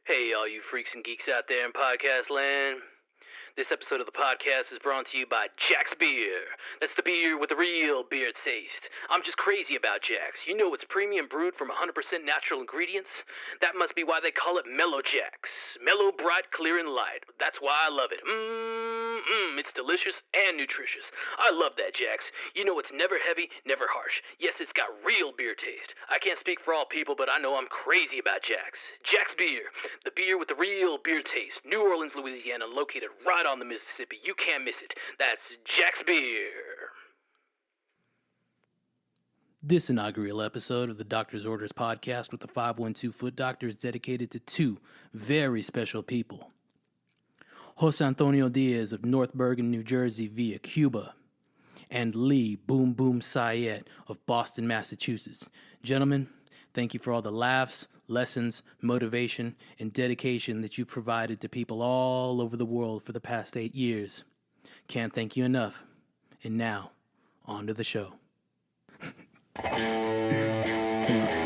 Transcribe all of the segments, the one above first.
Hey, all you freaks and geeks out there in podcast land. This episode of the podcast is brought to you by Jack's Beer. That's the beer with the real beer taste. I'm just crazy about Jack's. You know it's premium brewed from 100% natural ingredients? That must be why they call it Mellow Jack's. Mellow, bright, clear, and light. That's why I love it. It's delicious and nutritious. I love that, Jack's. You know it's never heavy, never harsh. Yes, it's got real beer taste. I can't speak for all people, but I know I'm crazy about Jack's. Jack's Beer, the beer with the real beer taste. New Orleans, Louisiana, located right on the Mississippi. You can't miss it. That's Jack's Beer. This inaugural episode of the Doctor's Orders podcast with the 512 Foot Doctor is dedicated to two very special people. Jose Antonio Diaz of North Bergen, New Jersey via Cuba, and Lee Boom Boom Syed of Boston, Massachusetts. Gentlemen, thank you for all the laughs, lessons, motivation, and dedication that you provided to people all over the world for the past 8 years. Can't thank you enough. And now, on to the show. Come on.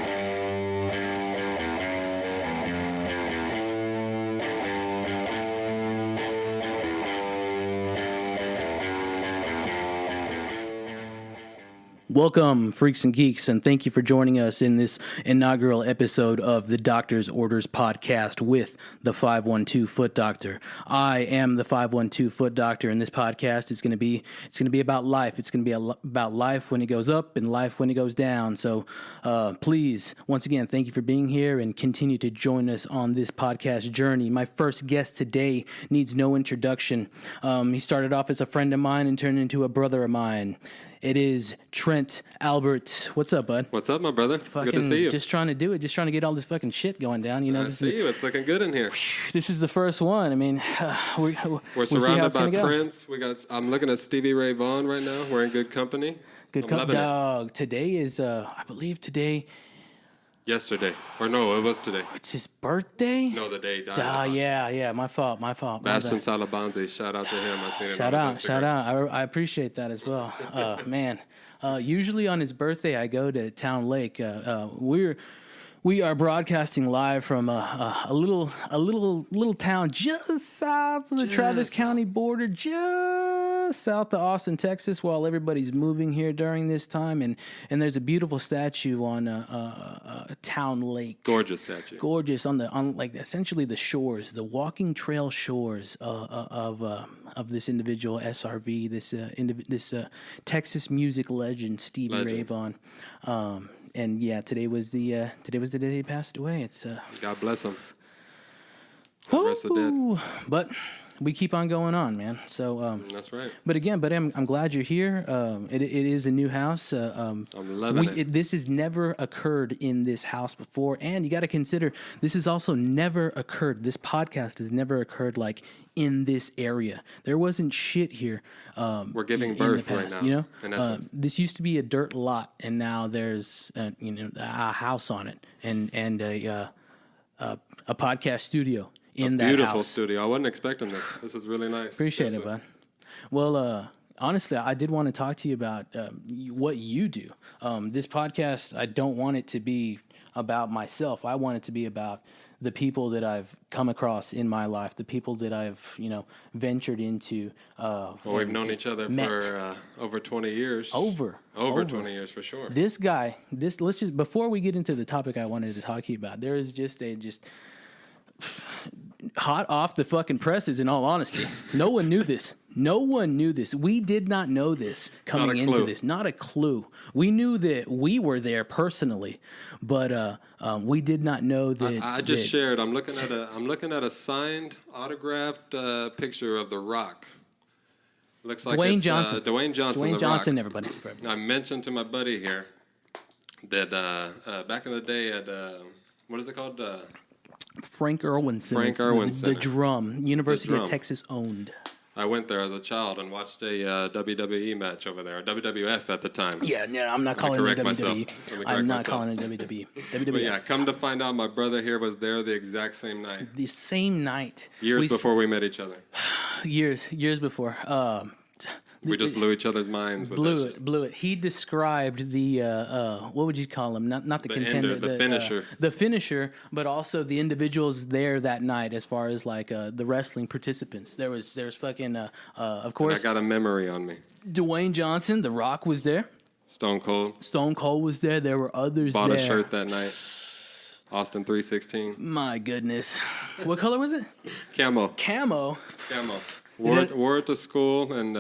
Welcome, freaks and geeks, and thank you for joining us in this inaugural episode of the Doctor's Orders podcast with the 512 Foot Doctor. I am the 512 Foot Doctor, and this podcast is going to be about life. It's going to be about life when it goes up and life when it goes down. So please, once again, thank you for being here and continue to join us on this podcast journey. My first guest today needs no introduction. He started off as a friend of mine and turned into a brother of mine. It is Trent Albert. What's up, bud? What's up, my brother? Good to see you. Just trying to do it. Just trying to get all this fucking shit going down. You know, I see you. It's looking good in here. This is the first one. I mean, we're surrounded by Prince. I'm looking at Stevie Ray Vaughan right now. We're in good company. Good company, dog. Today is, I believe today. Yesterday. Or no, it was today. It's his birthday? No, the day died. Yeah. My fault. Bastian Salabanzi. Shout out to him. I seen him Shout on his Instagram. out. I appreciate that as well. Man, usually on his birthday, I go to Town Lake. We are broadcasting live from a little town just south of the Travis County border, just south of Austin, Texas, while everybody's moving here during this time. And there's a beautiful statue on Town Lake. Gorgeous statue. Gorgeous on like essentially the shores, the walking trail shores of this individual SRV, this Texas music legend Stevie Ray Vaughan. And yeah, today was the day he passed away. It's God bless him. God rest the dead. But we keep on going on, man. So that's right. But I'm glad you're here. It is a new house. I'm loving it. This has never occurred in this house before, and you got to consider this has also never occurred. This podcast has never occurred like in this area. There wasn't shit here. We're giving birth right now. You know, in essence. This used to be a dirt lot, and now there's a house on it, and a podcast studio. In that beautiful house. studio. I wasn't expecting this. This is really nice. Appreciate it, bud. Well, honestly, I did want to talk to you about what you do. This podcast, I don't want it to be about myself. I want it to be about the people that I've come across in my life, the people that I've, ventured into. We've known each other for over 20 years. Over 20 years for sure. This guy, let's just, before we get into the topic I wanted to talk to you about, there is just hot off the fucking presses, in all honesty. No one knew this. We did not know this coming into this. Not a clue. We knew that we were there personally, but we did not know that. I just shared. I'm looking at a signed, autographed picture of The Rock. Looks like Dwayne it's Johnson. Dwayne Johnson. Dwayne The Johnson. Rock. Everybody. I mentioned to my buddy here that back in the day at what is it called? Frank Irwin Center. The drum. University of Texas owned. I went there as a child and watched a WWE match over there, WWF at the time. Yeah, I'm not calling it WWE. I'm not calling it WWE. But yeah, come to find out, my brother here was there the exact same night. The same night. Years before we met each other. Years before. We just blew each other's minds with that shit. Blew it. He described the what would you call him? Not the contender, the finisher. The finisher, but also the individuals there that night, as far as like the wrestling participants. There's fucking of course. And I got a memory on me. Dwayne Johnson, The Rock was there. Stone Cold. Stone Cold was there. There were others Bought there. a shirt that night. Austin 316. My goodness. What color was it? Camo. Wore it to school, and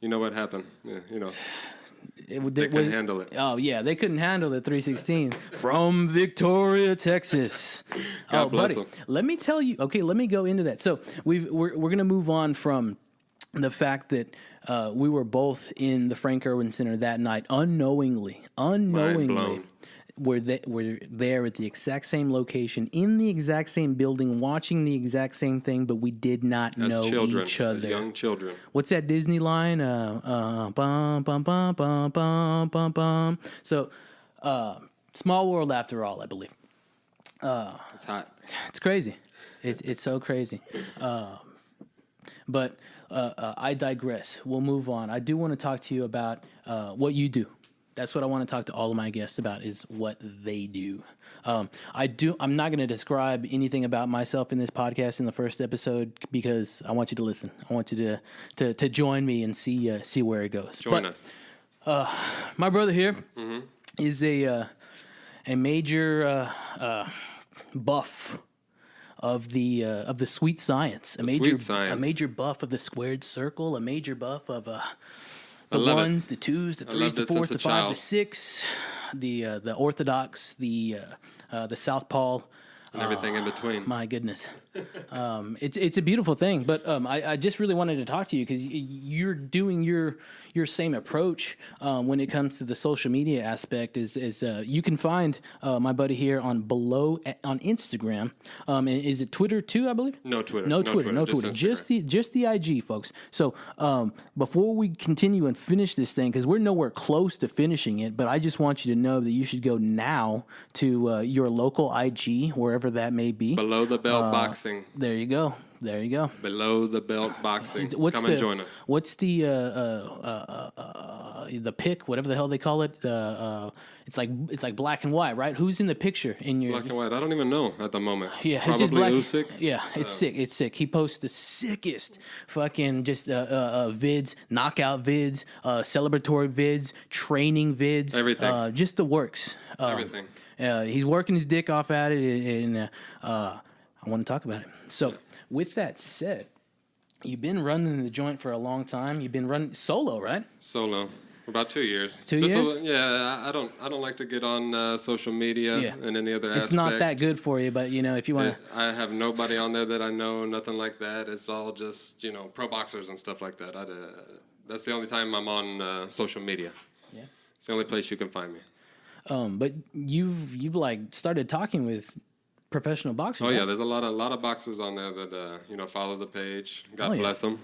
you know what happened. Yeah, you know. They couldn't handle it. Oh, yeah. They couldn't handle the 316 from Victoria, Texas. God bless buddy, them. let me tell you. Okay, let me go into that. So we're going to move on from the fact that we were both in the Frank Irwin Center that night unknowingly. Mind blown. We're there at the exact same location, in the exact same building, watching the exact same thing, but we did not know each other. As young children. What's that Disney line? Bum, bum, bum, bum, bum, bum, bum. So, small world after all, I believe. It's hot. It's crazy. It's so crazy. But I digress. We'll move on. I do want to talk to you about what you do. That's what I want to talk to all of my guests about, is what they do. I'm not going to describe anything about myself in this podcast in the first episode, because I want you to listen. I want you to join me and see where it goes. Join us. My brother here is a major buff of the sweet science, a major buff of the squared circle, a major buff of the ones, the twos, the threes, the fours, the five, the six, the orthodox, the southpaw, and everything in between. My goodness, it's a beautiful thing. But I just really wanted to talk to you, because you're doing your same approach when it comes to the social media aspect. Is you can find my buddy here on Instagram. Is it Twitter too? I believe. No Twitter. No Twitter. Just the IG, folks. So before we continue and finish this thing, because we're nowhere close to finishing it, but I just want you to know that you should go now to your local IG, wherever that may be. Below the Belt Boxing. There you go. Below the Belt Boxing. Come and join us. What's the pic, whatever the hell they call it? It's like black and white, right? Who's in the picture in your black and white? I don't even know at the moment. Yeah, probably it's just black. Usyk. Yeah, it's sick. It's sick. He posts the sickest fucking just vids, knockout vids, celebratory vids, training vids, everything. Just the works. Everything. He's working his dick off at it, and I want to talk about it. So, with that said, you've been running the joint for a long time. You've been running solo, right? Solo. About 2 years. 2 years? Yeah, I don't like to get on social media and any other aspect. It's not that good for you, but if you want to. I have nobody on there that I know, nothing like that. It's all just pro boxers and stuff like that. That's the only time I'm on social media. Yeah, it's the only place you can find me. But you've like started talking with professional boxers. Oh yeah, there's a lot of boxers on there that follow the page. God bless them.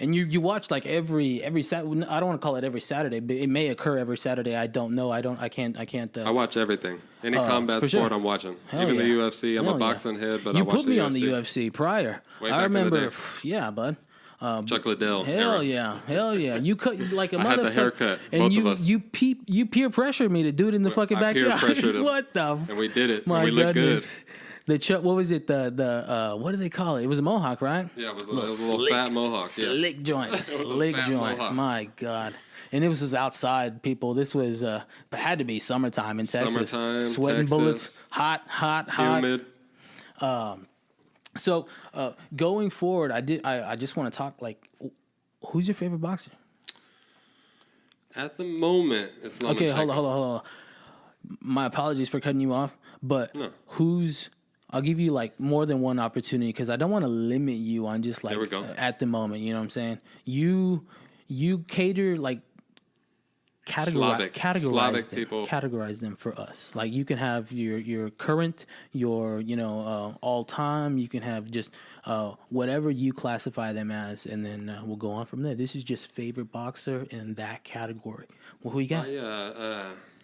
And you watch like every Saturday. I don't want to call it every Saturday, but it may occur every Saturday. I don't know. I can't. I watch everything. Any combat sport, sure. I'm watching. Hell even the UFC. I'm a boxing head, but I watch the UFC. You put me on the UFC prior. Way I back remember. in the day. Yeah, bud. Chuck Liddell. Hell yeah! You cut like a motherfucker. I had the haircut. And both of us. you peer pressured me to do it in the fucking backyard. I peer pressured him. What the? And we did it. My and we looked good. What was it? The what do they call it? It was a mohawk, right? Yeah, it was a little fat mohawk. Slick joint. Slick joint. Mohawk. My God. And it was just outside, people. This was had to be summertime in Texas. Sweating Texas, bullets. Hot. Humid. So going forward, I just want to talk like, who's your favorite boxer? At the moment, it's Lomachenko. Okay, hold on. My apologies for cutting you off, but I'll give you like more than one opportunity, because I don't want to limit you on just like at the moment. You know what I'm saying? You cater like categorize them for us. Like you can have your current, your all time. You can have just whatever you classify them as, and then we'll go on from there. This is just favorite boxer in that category. Well, who you got?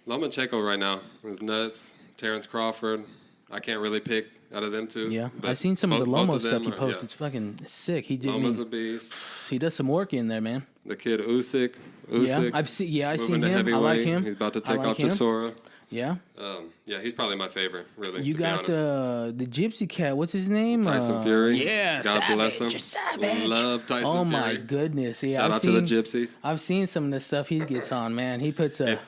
Lomachenko right now is nuts. Terrence Crawford, I can't really pick out of them two. Yeah, I've seen some of the Lomo stuff he posts. It's fucking sick. Lomo's a beast. He does some work in there, man. The kid Usyk. Yeah, I've seen him. I like him. He's about to take off to Sora. Yeah. He's probably my favorite, really. You got the Gypsy Cat. What's his name? Tyson Fury. Yeah, God bless him. Savage. Love Tyson Fury. Oh my goodness. Yeah, Shout out to the Gypsies. I've seen some of the stuff he gets on, man. He puts a.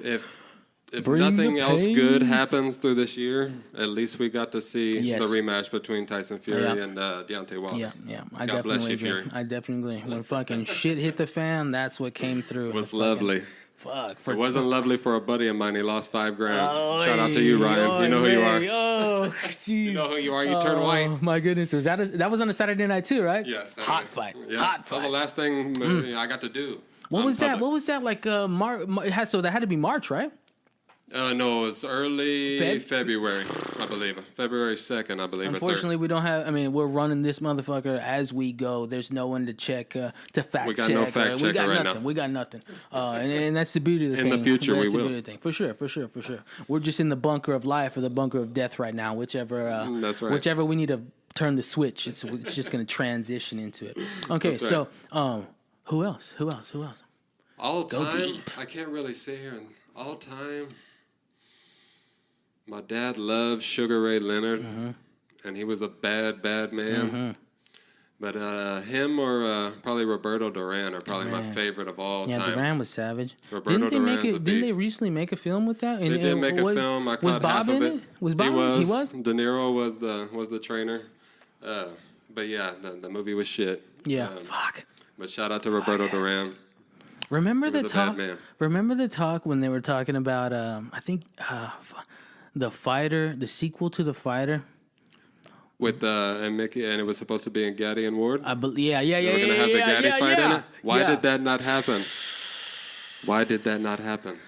If nothing else good happens through this year, at least we got to see the rematch between Tyson Fury and Deontay Wilder. Yeah. God bless you, Fury. I definitely agree. When fucking shit hit the fan, that's what came through. It was lovely. Fuck. It wasn't lovely for a buddy of mine. He lost $5 grand. Shout out to you, Ryan. You know who you are. Oh, jeez. You know who you are. You turn white. Oh, my goodness. That was on a Saturday night, too, right? Yeah. Saturday. Hot fight. Yeah. Hot fight. That was the last thing I got to do. What was that? What was that like? So that had to be March, right? No, it was early February, I believe. February 2nd, I believe. Unfortunately, we don't have. I mean, we're running this motherfucker as we go. There's no one to check, to fact check. We got no fact checker right now. We got nothing. And that's the beauty of the thing. In the future, we will. For sure. We're just in the bunker of life or the bunker of death right now. Whichever. That's right. Whichever we need to turn the switch. It's just going to transition into it. Okay, that's right. So who else? All go time. Deep. I can't really sit here and all time. My dad loved Sugar Ray Leonard, and he was a bad man. But him or probably Roberto Duran are probably my favorite of all time. Yeah, Duran was savage. Roberto Duran's a beast. Didn't they recently make a film with that? They did make a film. I caught half of it. Was Bob in it? He was? De Niro was the trainer. But yeah, the movie was shit. Yeah, fuck. But shout out to Roberto Duran. Remember the talk when they were talking about I think The Fighter, the sequel to The Fighter, with and Mickey, and it was supposed to be in Gaddy and Ward. They were gonna have the Gaddy fight in it. Why did that not happen? Why did that not happen?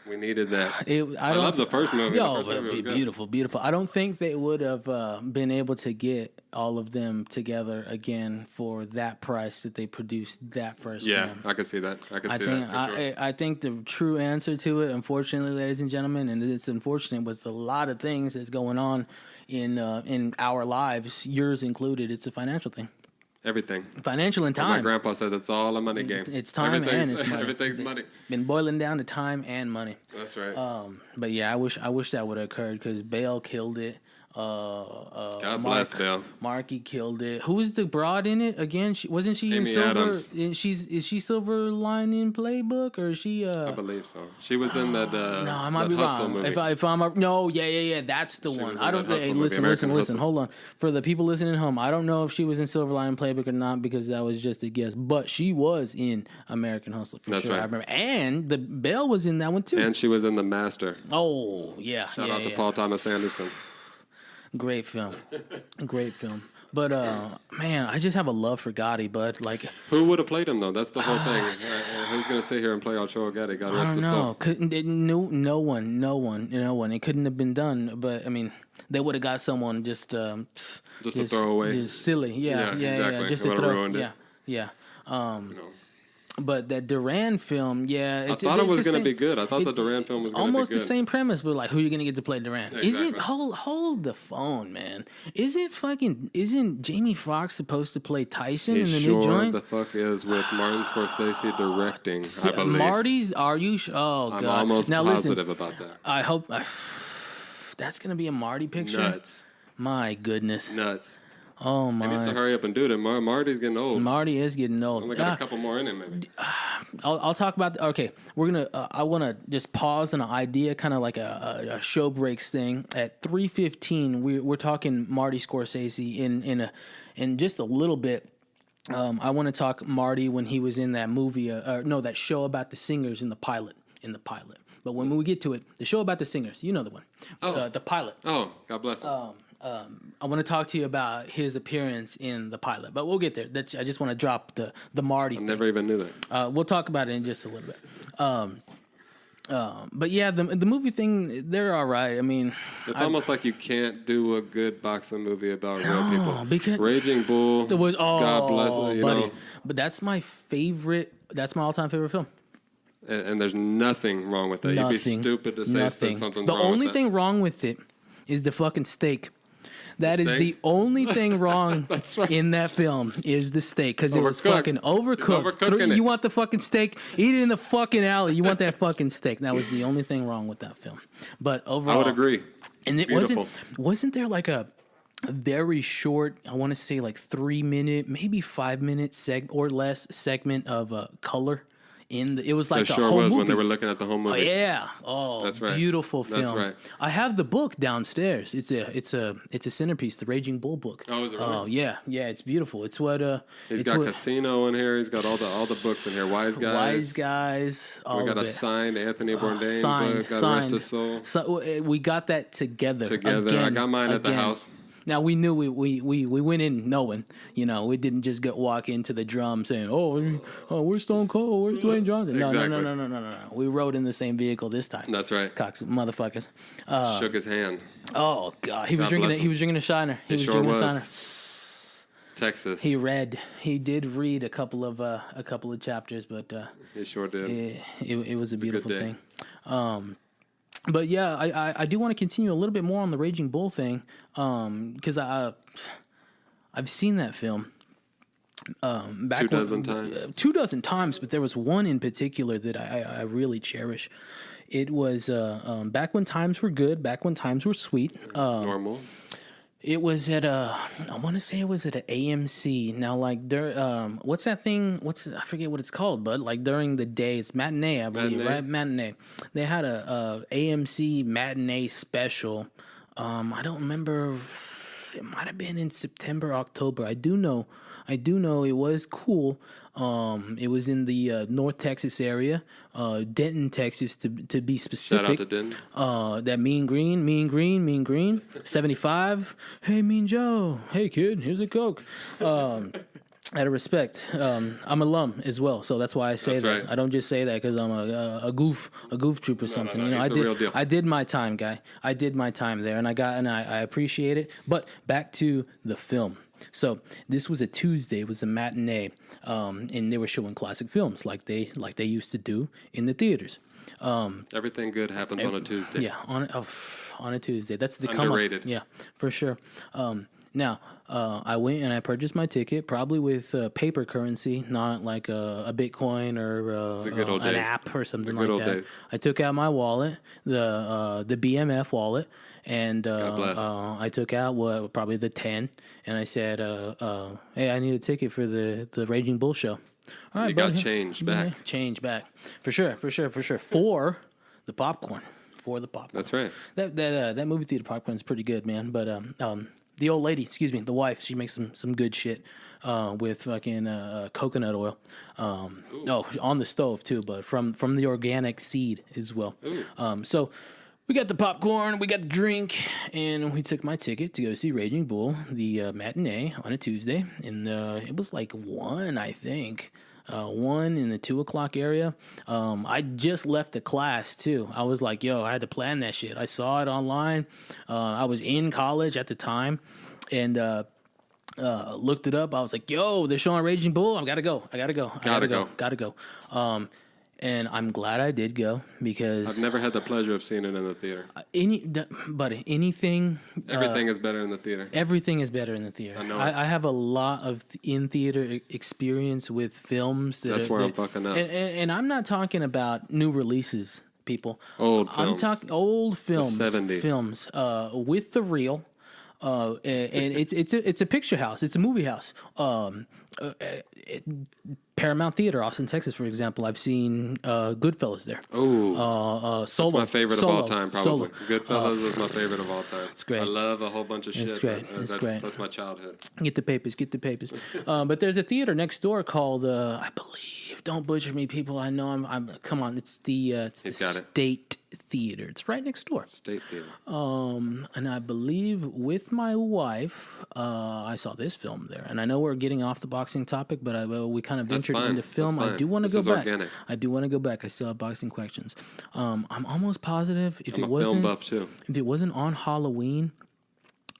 We needed that. I love the first movie. Yo, beautiful. I don't think they would have been able to get all of them together again for that price that they produced that first film. Yeah, I could see that. I think the true answer to it, unfortunately, ladies and gentlemen, and it's unfortunate, but it's a lot of things that's going on in our lives, yours included. It's a financial thing. Everything. Financial and time. My grandpa said it's all a money game. It's time and it's money. Everything's money. Been boiling down to time and money. That's right. But yeah, I wish that would have occurred because Bale killed it. God bless Bale. Marky killed it. Who was the broad in it again? Wasn't she Amy in Silver? Adams. Is she Silver Lining Playbook or is she? I believe so. She was in that. No, I might be Hustle wrong. movie. If I'm no, yeah, that's the one. I don't. Hey, listen. Hold on. For the people listening at home, I don't know if she was in Silver Lining Playbook or not because that was just a guess. But she was in American Hustle for sure. Right. I remember, and the Belle was in that one too. And she was in The Master. Oh yeah. Shout out to Paul Thomas Anderson. Great film. But man, I just have a love for Gotti, bud. Like, who would have played him though? That's the whole thing. Who's gonna sit here and play Ochoa Gotti? God rest his soul. No one. It couldn't have been done. But I mean, they would have got someone just to throw away, just silly. Yeah, exactly. Just to throw. Yeah. But that Duran film, I thought it was going to be good. I thought the Duran film was going to be good. Almost the same premise, but like, who are you going to get to play Duran? Exactly. Isn't hold the phone, man? Isn't Jamie Foxx supposed to play Tyson in the new joint? The fuck is with Martin Scorsese directing, I believe. Marty's, are you? Oh God! I'm almost positive about that. I hope that's going to be a Marty picture. Nuts. My goodness. Nuts. Oh my! He needs to hurry up and do it. Marty's getting old. Marty is getting old. Only got a couple more in him, maybe. I'll talk about. Okay, we're gonna. I want to just pause on an idea, kind of like a show breaks thing. At 3:15, we're talking Marty Scorsese in just a little bit. I want to talk Marty when he was in that movie. That show about the singers in the pilot. But when we get to it, the show about the singers, you know the one. The pilot. Oh, God bless him. I want to talk to you about his appearance in the pilot, but we'll get there. I just want to drop the Marty thing. Never even knew that. We'll talk about it in just a little bit. But yeah, the movie thing, they're all right. I mean, it's almost like you can't do a good boxing movie about real people. Because Raging Bull. God bless it. Buddy. But that's my favorite. That's my all-time favorite film. And there's nothing wrong with that. You'd be stupid to say something's wrong with that. The only thing wrong with it is the fucking steak. That is steak? the only thing wrong That's right. in that film is the steak because it was Overcooked. fucking overcooked. He's overcooking You it. want the fucking steak? Eat it in the fucking alley. You want that fucking steak. That was the only thing wrong with that film. But overall, I would agree. And it Beautiful. wasn't there like a very short, I want to say like 3 minute, maybe 5 minute or less segment of color it was like There the sure whole was when they movies. were looking at the home Oh movies. yeah! Oh, That's right. Beautiful film. That's right. I have the book downstairs. It's a centerpiece, the Raging Bull book. Oh, is it really? Oh yeah, it's beautiful. It's what He's it's got what, Casino in here. He's got all the books in here. Wise Guys. Wise Guys. All We got of a it. signed Anthony Bourdain Signed, book. God signed. rest his soul. So we got that together. Together. I got mine at the house. Now we knew we went in knowing, we didn't just walk into the drum saying, oh, we're Stone Cold, where's Dwayne Johnson? No, Exactly. no. We rode in the same vehicle this time. That's right. Cocks, motherfuckers. Shook his hand. Oh God, he was God drinking. bless him. He was drinking a Shiner. He was sure drinking was. a Shiner. Texas. He did read a couple of chapters, but He sure did. it was a beautiful day. thing. But yeah, I do want to continue a little bit more on the Raging Bull thing, because I've seen that film back 2 dozen times. 2 dozen times, but there was one in particular that I really cherish. It was back when times were good, back when times were sweet. Normal. It was at I want to say it was at an AMC. Now, like, what's that thing? I forget what it's called, but like during the day, it's matinee, I believe, Matinee. right? Matinee. They had a AMC matinee special. I don't remember. It might have been in September, October. I do know it was cool. It was in the North Texas area, Denton, Texas, to be specific. Shout out to Denton. That Mean Green, 75. Hey, Mean Joe. Hey, kid, here's a Coke. Out of respect, I'm alum as well, so that's why I say That's that. right. I don't just say that because I'm a goof troop or something. no, he's the real deal. I did my time, guy. I did my time there, and I appreciate it. But back to the film. So this was a Tuesday. It was a matinee, and they were showing classic films like they used to do in the theaters. Everything good happens on a Tuesday. Yeah, on a Tuesday. That's the Underrated. come up. Yeah, for sure. Now, I went and I purchased my ticket, probably with paper currency, not like a Bitcoin or The good old an days. app or something The good like old that. days. I took out my wallet, the BMF wallet, and bless. I took out probably the 10, and I said, "Hey, I need a ticket for the Raging Bull show." All right, You got buddy. change Yeah, back. change back for sure. For the popcorn. That's right. That movie theater popcorn is pretty good, man. But the old lady, the wife, she makes some good shit with fucking coconut oil. On the stove too, but from the organic seed as well. So we got the popcorn, we got the drink, and we took my ticket to go see Raging Bull, the matinee on a Tuesday, and it was like 1, I think. 1 in the 2 o'clock area. I just left the class too. I was like, I had to plan that shit. I saw it online. I was in college at the time, and looked it up. I was like, they're showing Raging Bull. I gotta go. And I'm glad I did go because I've never had the pleasure of seeing it in the theater. anything. Everything is better in the theater. Everything is better in the theater. I know it. I have a lot of in-theater experience with films. That's where I'm fucking up. And I'm not talking about new releases, people. Old I'm films. talking old films. 70s. Films with the reel. And it's a picture house. It's a movie house. Paramount Theater, Austin, Texas, for example. I've seen Goodfellas there. Oh, Solo. that's my favorite Solo, of all time, probably. Solo. Goodfellas is my favorite of all time. It's great. I love a whole bunch of shit. It's great. but, It's that's, great. That's my childhood. Get the papers. But there's a theater next door called, I believe, don't butcher me, people. I know I'm come on. It's the He's got it. State Theater. It's right next door. State theater. And I believe with my wife, I saw this film there. And I know we're getting off the boxing topic, but we kind of ventured fine. into film. That's I fine. do want to This go is back. organic. I do want to go back. I still have boxing questions. I'm almost positive if I'm it a wasn't film buff too. if it wasn't on Halloween,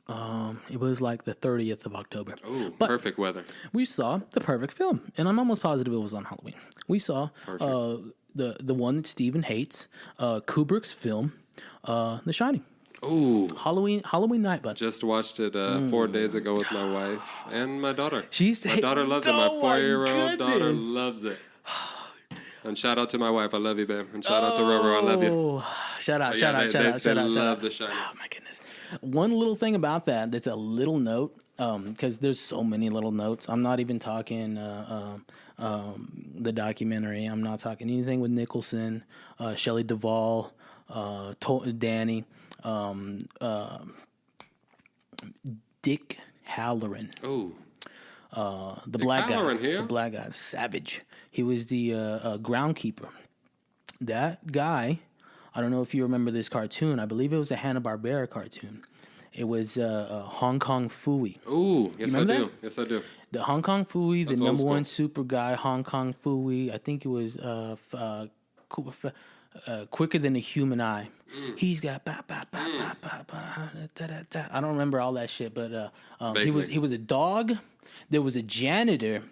it was like the 30th of October. Oh, But perfect weather. we saw the perfect film, and I'm almost positive it was on Halloween. We saw the one that Steven hates, Kubrick's film, The Shining. Ooh. Halloween night, bud. Just watched it 4 days ago with my wife and my daughter. My daughter loves it. My Oh, 4-year-old daughter goodness. loves it. And shout out to my wife. I love you, babe. And shout out to Roro. I love you. Shout out. They love The Shining. Oh, my goodness. One little thing about that's a little note, because there's so many little notes. I'm not even talking the documentary. I'm not talking anything with Nicholson, Shelley Duvall, Danny, Dick Halloran. Oh. The black Halloran guy. here? The black guy. Savage. He was the groundkeeper. That guy, I don't know if you remember this cartoon. I believe it was a Hanna-Barbera cartoon. It was Hong Kong Phooey. Ooh, yes I do. That? Yes I do. The Hong Kong Phooey, That's the old number school. one super guy, Hong Kong Phooey. I think it was quicker than a human eye. He's got ba ba ba ba ba ba da da da. I don't remember all that shit, but he was a dog. There was a janitor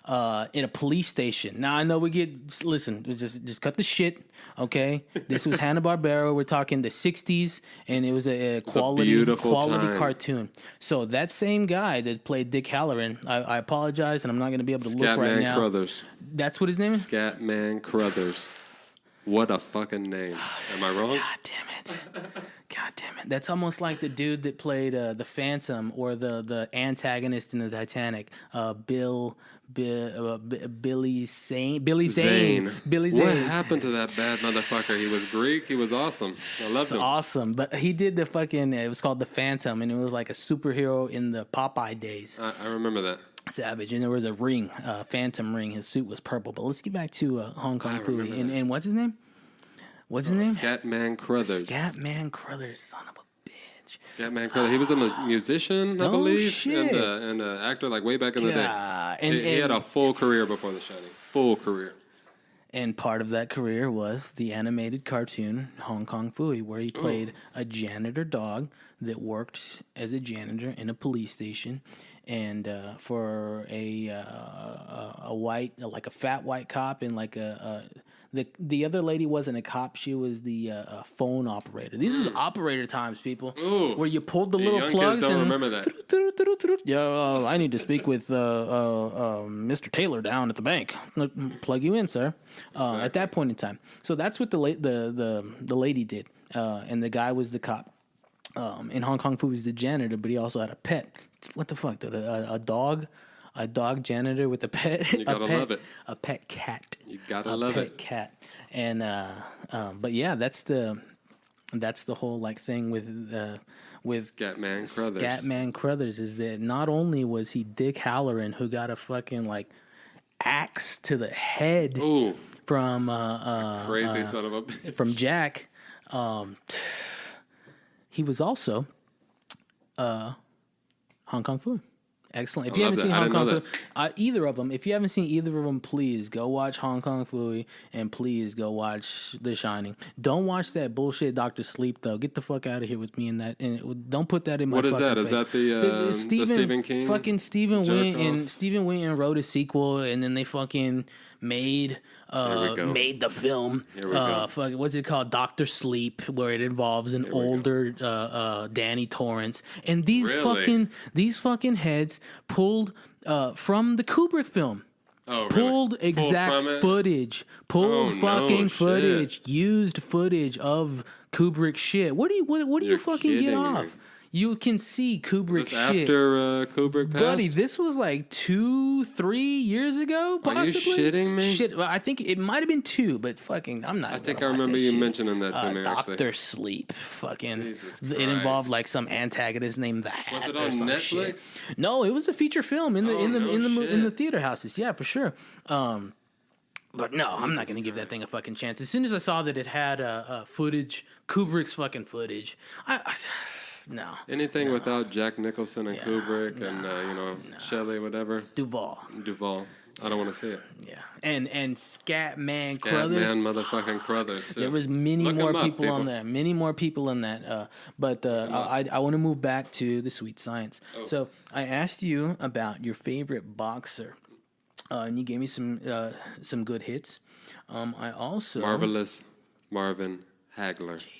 in a police station. Now I know listen, just cut the shit. Okay, this was Hanna-Barbera. We're talking the '60s, and it was a quality time. cartoon. So that same guy that played Dick Halloran, I apologize, and I'm not going to be able to look right now. Crothers. That's what his name is? Scatman Crothers. What a fucking name. Am I wrong? God damn it. God damn it. That's almost like the dude that played the Phantom or the antagonist in the Titanic, Billy Zane. Billy Zane. What happened to that bad motherfucker? He was Greek. He was awesome. I loved him. Awesome. But he did the fucking, it was called The Phantom, and it was like a superhero in the Popeye days. I remember that. Savage. And there was a ring, phantom ring. His suit was purple. But let's get back to Hong Kong Phooey. And what's his name? What's his name? Scatman Crothers. Scatman Crothers, son of a bitch. Scatman Crothers. He was a musician, I believe. Shit. And an actor like way back in the day. And he had a full career before The Shining. Full career. And part of that career was the animated cartoon Hong Kong Phooey, where he played a janitor dog that worked as a janitor in a police station. And for a white, like a fat white cop, and like the other lady wasn't a cop; she was the phone operator. These was operator times, people, where you pulled the little young plugs. Kids don't and remember that. Yeah, I need to speak with Mr. Taylor down at the bank. Plug you in, sir. At that point in time, so that's what the lady did, and the guy was the cop. In Hong Kong Phooey was the janitor, but he also had a pet. What the fuck, dude? A dog janitor with a pet. You gotta love it. A pet cat. You gotta love it. A pet cat. And but yeah, that's the whole like thing with Scatman Crothers. Scatman Crothers is that not only was he Dick Halloran, who got a fucking like axe to the head from crazy son of a bitch. From Jack. He was also Hong Kong Phooey. Excellent. If you haven't seen Hong Kong Phooey, either of them, if you haven't seen either of them, please go watch Hong Kong Phooey and please go watch The Shining. Don't watch that bullshit Dr. Sleep though. Get the fuck out of here with me and that. And don't put that in my. What is fucking that? face. Is that the Stephen King? Fucking Stephen Wynn wrote a sequel, and then they fucking made the film. Here we go. What's it called? Dr. Sleep, where it involves an older Danny Torrance, and these fucking heads pulled from the Kubrick film. Oh, really? Pulled exact footage. Footage. Used footage of Kubrick shit. What do you fucking get off? Me. You can see Kubrick shit. After Kubrick passed? Buddy, this was like 2-3 years ago, possibly. Are you shitting me? Shit, well, I think it might have been 2, but fucking, I'm not. I think I remember you mentioning that to me, actually. Dr. Sleep, fucking. Jesus It Christ. involved like some antagonist named the Hat. Was it on Netflix? Shit. No, it was a feature film in the theater houses. Yeah, for sure. But no, I'm not going to give that thing a fucking chance. As soon as I saw that it had footage, Kubrick's fucking footage, no. Anything without Jack Nicholson and Kubrick and Shelley, whatever. Duvall. I don't want to see it. Yeah. And Scatman Crothers. Scatman motherfucking Crothers, too. There was many more people on there. Many more people in that. But I want to move back to the sweet science. Oh. So I asked you about your favorite boxer. And you gave me some good hits. I also... Marvelous Marvin Hagler. Jesus.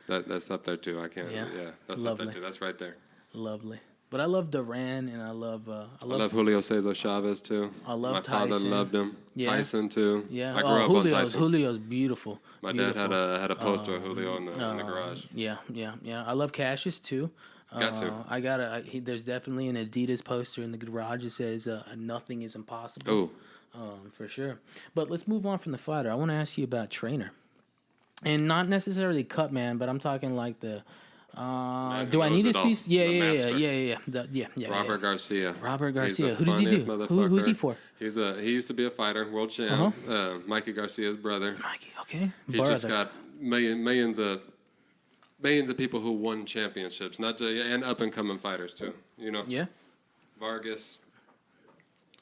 That's up there too. I can't. Yeah, that's Lovely. up there too. That's right there. Lovely. But I love Duran, and I love Julio Cesar Chavez too. I love My Tyson. father loved him. Yeah. Tyson too. Yeah, I grew up on Tyson. Julio's beautiful. My beautiful. dad had a poster of Julio in the garage. Yeah. I love Cassius too. Got to. There's definitely an Adidas poster in the garage that says "Nothing is impossible." Ooh. For sure. But let's move on from the fighter. I want to ask you about trainer, and not necessarily Cutman, but I'm talking like the. Do I need to speak? Yeah. Robert Garcia. Robert Garcia. He's Who does he do? Who's he for? He used to be a fighter, world champ. Mikey Garcia's brother. Mikey, okay. He's just got millions of people who won championships, not just and up and coming fighters too. You know. Yeah. Vargas.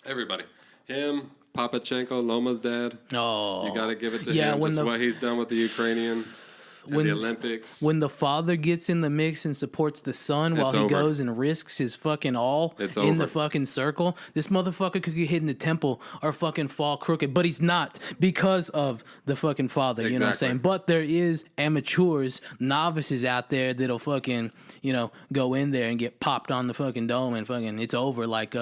Everybody. Him. Papachenko, Loma's dad. Oh. You got to give it to him. What he's done with the Ukrainians. The Olympics. When the father gets in the mix and supports the son while he goes and risks his fucking all in the fucking circle, this motherfucker could get hit in the temple or fucking fall crooked, but he's not because of the fucking father. Exactly. You know what I'm saying? But there is amateurs, novices out there that'll fucking, go in there and get popped on the fucking dome and fucking it's over like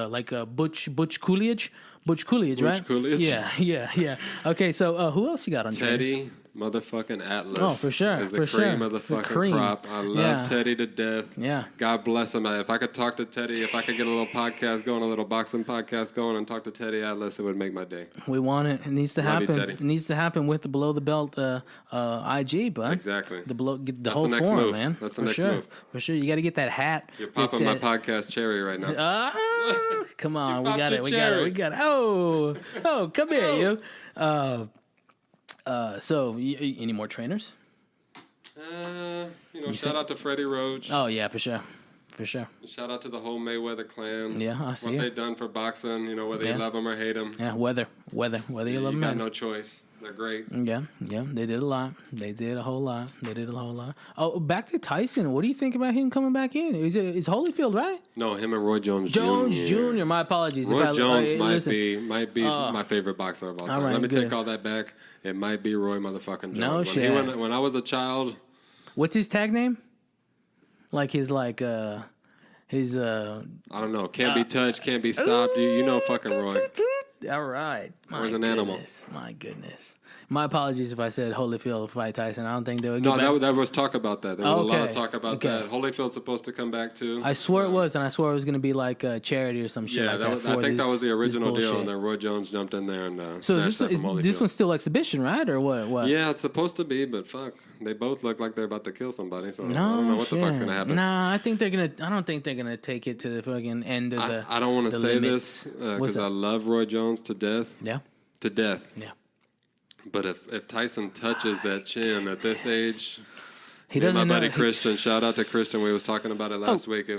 Butch Coolidge. Butch Coolidge, right? Butch Coolidge. Yeah. Okay, so who else you got on Teddy? Motherfucking Atlas. Oh, for sure. Is the cream of the fucking crop. I love Teddy to death. Yeah. God bless him. If I could talk to Teddy, if I could get a little podcast going, a little boxing podcast going, and talk to Teddy Atlas, it would make my day. We want it. It needs to happen. Teddy. It needs to happen with the below the belt IG, bud. Exactly. The whole form, move. man. That's the next move. For sure. You got to get that hat. You're popping my podcast cherry right now. Come on. We got it. We got it. Oh, come here, you. So, any more trainers? Shout out to Freddie Roach. Oh, yeah, for sure. Shout out to the whole Mayweather clan. Yeah, I see what they've done for boxing, whether you love them or hate them. Yeah, whether you love them. You got no choice. They're great. Yeah, they did a lot. They did a whole lot. Oh, back to Tyson. What do you think about him coming back in? It's Holyfield, right? No, him and Roy Jones Jr. My apologies. Roy Jones might be my favorite boxer of all time. Right, Let me take all that back. It might be Roy motherfucking Jones. No shit. When I was a child. What's his tag name? His I don't know. Can't be touched, can't be stopped. You know fucking Roy. All right. Roy's an animal. My goodness. My apologies if I said Holyfield fight Tyson. I don't think they would. No, that was talk about that. There was a lot of talk about that. Holyfield's supposed to come back too. I swore it was, and I swore it was going to be like a charity or some shit. Yeah, like I think that was the original deal, and then Roy Jones jumped in there and so this one's still exhibition, right, or what? Yeah, it's supposed to be, but fuck, they both look like they're about to kill somebody. So I don't know what the fuck's gonna happen. Nah, I don't think they're gonna take it to the fucking end of the. I don't want to say this because I love Roy Jones to death. Yeah. To death. Yeah. But if Tyson touches that chin at this age, he doesn't my know. buddy Christian, shout out to Christian. We was talking about it last week.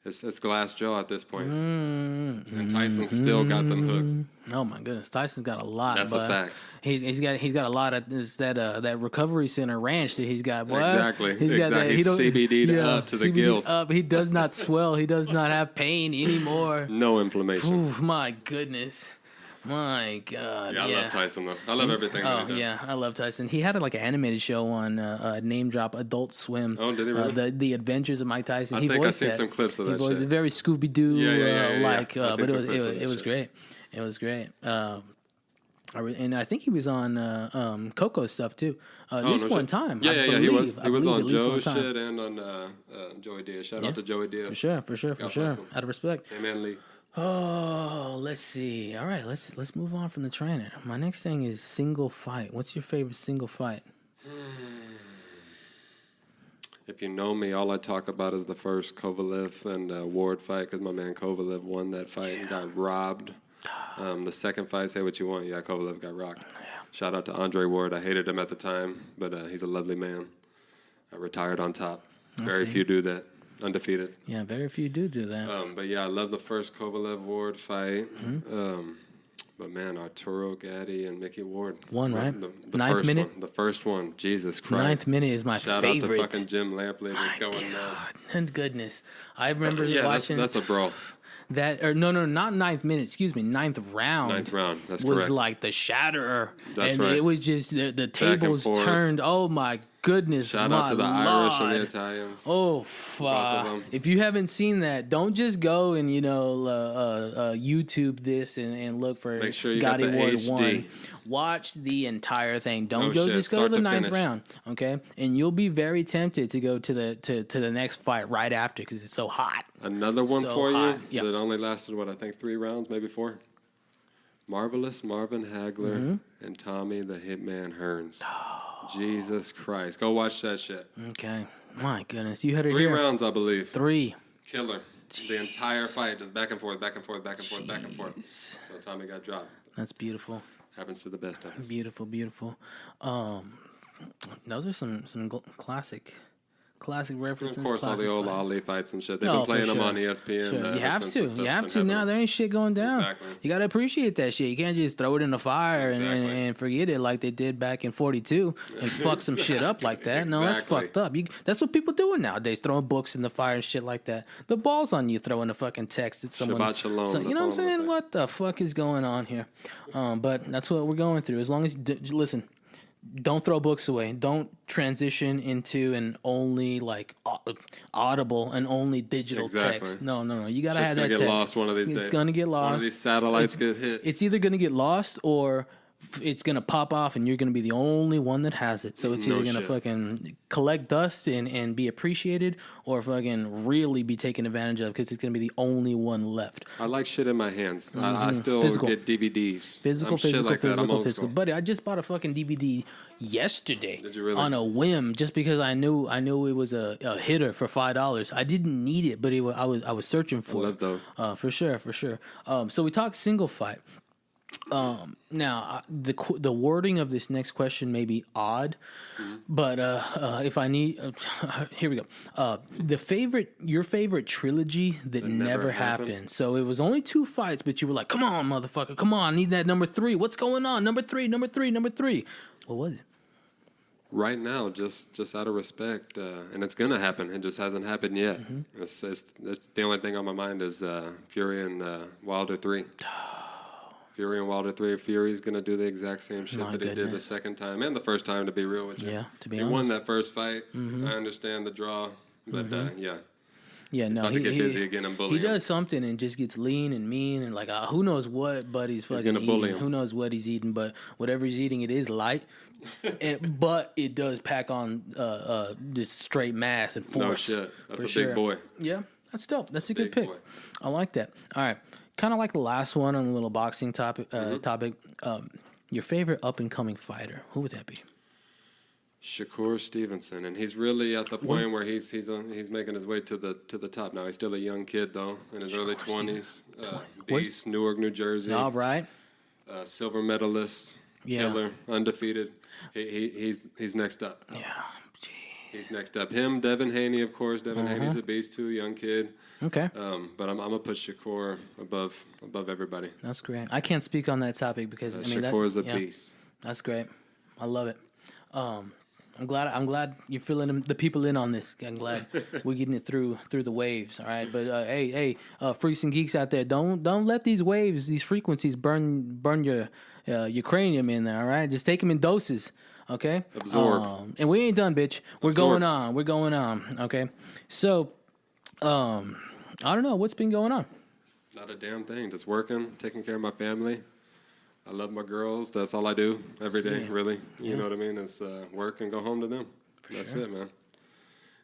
It's glass jaw at this point, and Tyson still got them hooked. Oh my goodness, Tyson's got a lot. That's a fact. He's got a lot of that recovery center ranch that he's got. Boy. Exactly. He's got that. He's CBD'd up to the gills. Up. He does not swell. He does not have pain anymore. No inflammation. Oof, my goodness. My God. Yeah, I love Tyson though. I love everything that he does. Yeah, I love Tyson. He had an animated show on Name Drop Adult Swim. Oh, did he really? The Adventures of Mike Tyson. I think I've seen some clips of that shit. He was very Scooby Doo like, but it was great. It was great. And I think he was on Coco's stuff too. At least one time. Yeah. He was on Joe's shit and on Joey Diaz. Shout out to Joey Diaz. For sure. Out of respect. Amen, Lee. Oh, let's see. All right, let's move on from the trainer. My next thing is single fight. What's your favorite single fight? If you know me, all I talk about is the first Kovalev and Ward fight because my man Kovalev won that fight and got robbed. The second fight, say what you want. Yeah, Kovalev got rocked. Yeah. Shout out to Andre Ward. I hated him at the time, but he's a lovely man. I retired on top. Very few do that. Undefeated. Yeah, very few do that. But yeah, I love the first Kovalev Ward fight. But man, Arturo Gatti and Mickey Ward. One, right? The Ninth first minute? One. The first one. Jesus Christ. Ninth minute is my favorite. Shout out to fucking Jim Lampley. He's going nuts. And goodness. I remember watching. That's a brawl. not ninth minute. Excuse me, ninth round. Ninth round. That's was correct. like the shatterer. That's and right. It was just the tables forth. turned. Oh my goodness! Shout my out to the Lord. Irish and the Italians. Oh, Both of them. if you haven't seen that, don't just go and YouTube this and look for Make sure you got Gotti the Ward HD. 1. Watch the entire thing. Don't No go shit, just go start to the to ninth finish. round, okay? And you'll be very tempted to go to the next fight right after because it's so hot. Another one So for hot. you Yep. that only lasted, I think 3 rounds, maybe 4? Marvelous Marvin Hagler and Tommy the Hitman Hearns. Jesus Christ. Go watch that shit. Okay, my goodness, you had it 3 here. rounds, I believe. 3. Killer. The entire fight, just back and forth, back and forth, back and forth, back and forth. So Tommy got dropped. That's beautiful. Happens to the best of us. Beautiful. Those are some classic And references. of course, all the classic old fights. Ali fights and shit. They've No, been playing for them sure. on ESPN. Sure. You ever have since to. this stuff's You have been to now. happening. There ain't shit going down. Exactly. You got to appreciate that shit. You can't just throw it in the fire Exactly. and forget it like they did back in 42 and fuck some shit up like that. No, that's Exactly. fucked up. That's what people doing nowadays, throwing books in the fire and shit like that. The ball's on you throwing a fucking text at someone. Shabbat shalom, So, you know what I'm that's all I'm saying? gonna say. What the fuck is going on here? But that's what we're going through. As long as, listen, don't throw books away. Don't transition into an only audible and only digital Exactly. text. No. You gotta Shit's have gonna that get text. lost one of these days. It's gonna get lost. One of these satellites get hit. It's either gonna get lost or it's gonna pop off, and you're gonna be the only one that has it. So it's No either gonna shit. fucking collect dust and be appreciated, or fucking really be taken advantage of because it's gonna be the only one left. I like shit in my hands. I still Physical. get DVDs. Physical, shit like that. I'm old school. Buddy, I just bought a fucking DVD yesterday. Did you really? On a whim, just because I knew it was a hitter for $5. I didn't need it, but I was searching for love it. those. For sure. So we talked single fight. Now the wording of this next question may be odd, but if I need, here we go. Your favorite trilogy that never happened. So it was only 2 fights, but you were like, "Come on, motherfucker, come on, I need that number 3. What's going on? Number three. What was it?" Right now, just out of respect, and it's gonna happen. It just hasn't happened yet. It's the only thing on my mind is Fury and Wilder 3. Fury and Wilder 3. Fury's gonna do the exact same shit My that he did the goodness. second time and the first time. To be real with you, Yeah, to be he honest. won that first fight. I understand the draw, but yeah, Yeah, no, about to get busy again and bully he him. does something and just gets lean and mean and like who knows what, but he's fucking gonna bully eating. him. Who knows what he's eating, but whatever he's eating, it is light. But it does pack on just straight mass and force. No shit. That's for a sure. big boy. Yeah, that's dope. That's a good Big pick. boy. I like that. All right, kind of like the last one on the little boxing topic. Your favorite up and coming fighter? Who would that be? Shakur Stevenson, and he's really at the point where he's making his way to the top now. He's still a young kid though, in his early 20s. Beast, Newark, New Jersey. All right. Silver medalist, Yeah. killer, undefeated. He's next up. Yeah. Gee. He's next up. Him, Devin Haney, of course. Devin Haney's a beast too, young kid. Okay. But I'm gonna put Shakur above everybody. That's great. I can't speak on that topic because Shakur is a yeah. beast. That's great. I love it. I'm glad you're filling the people in on this. I'm glad we're getting it through the waves. All right, but hey, freaks and geeks out there, don't let these waves, these frequencies burn your cranium in there. All right, just take them in doses. Okay, Absorb. And we ain't done, bitch. We're Absorb. going on. Okay, so I don't know what's been going on. Not a damn thing. Just working, taking care of my family. I love my girls. That's all I do every day, really. You know what I mean? It's work and go home to them. That's it, man.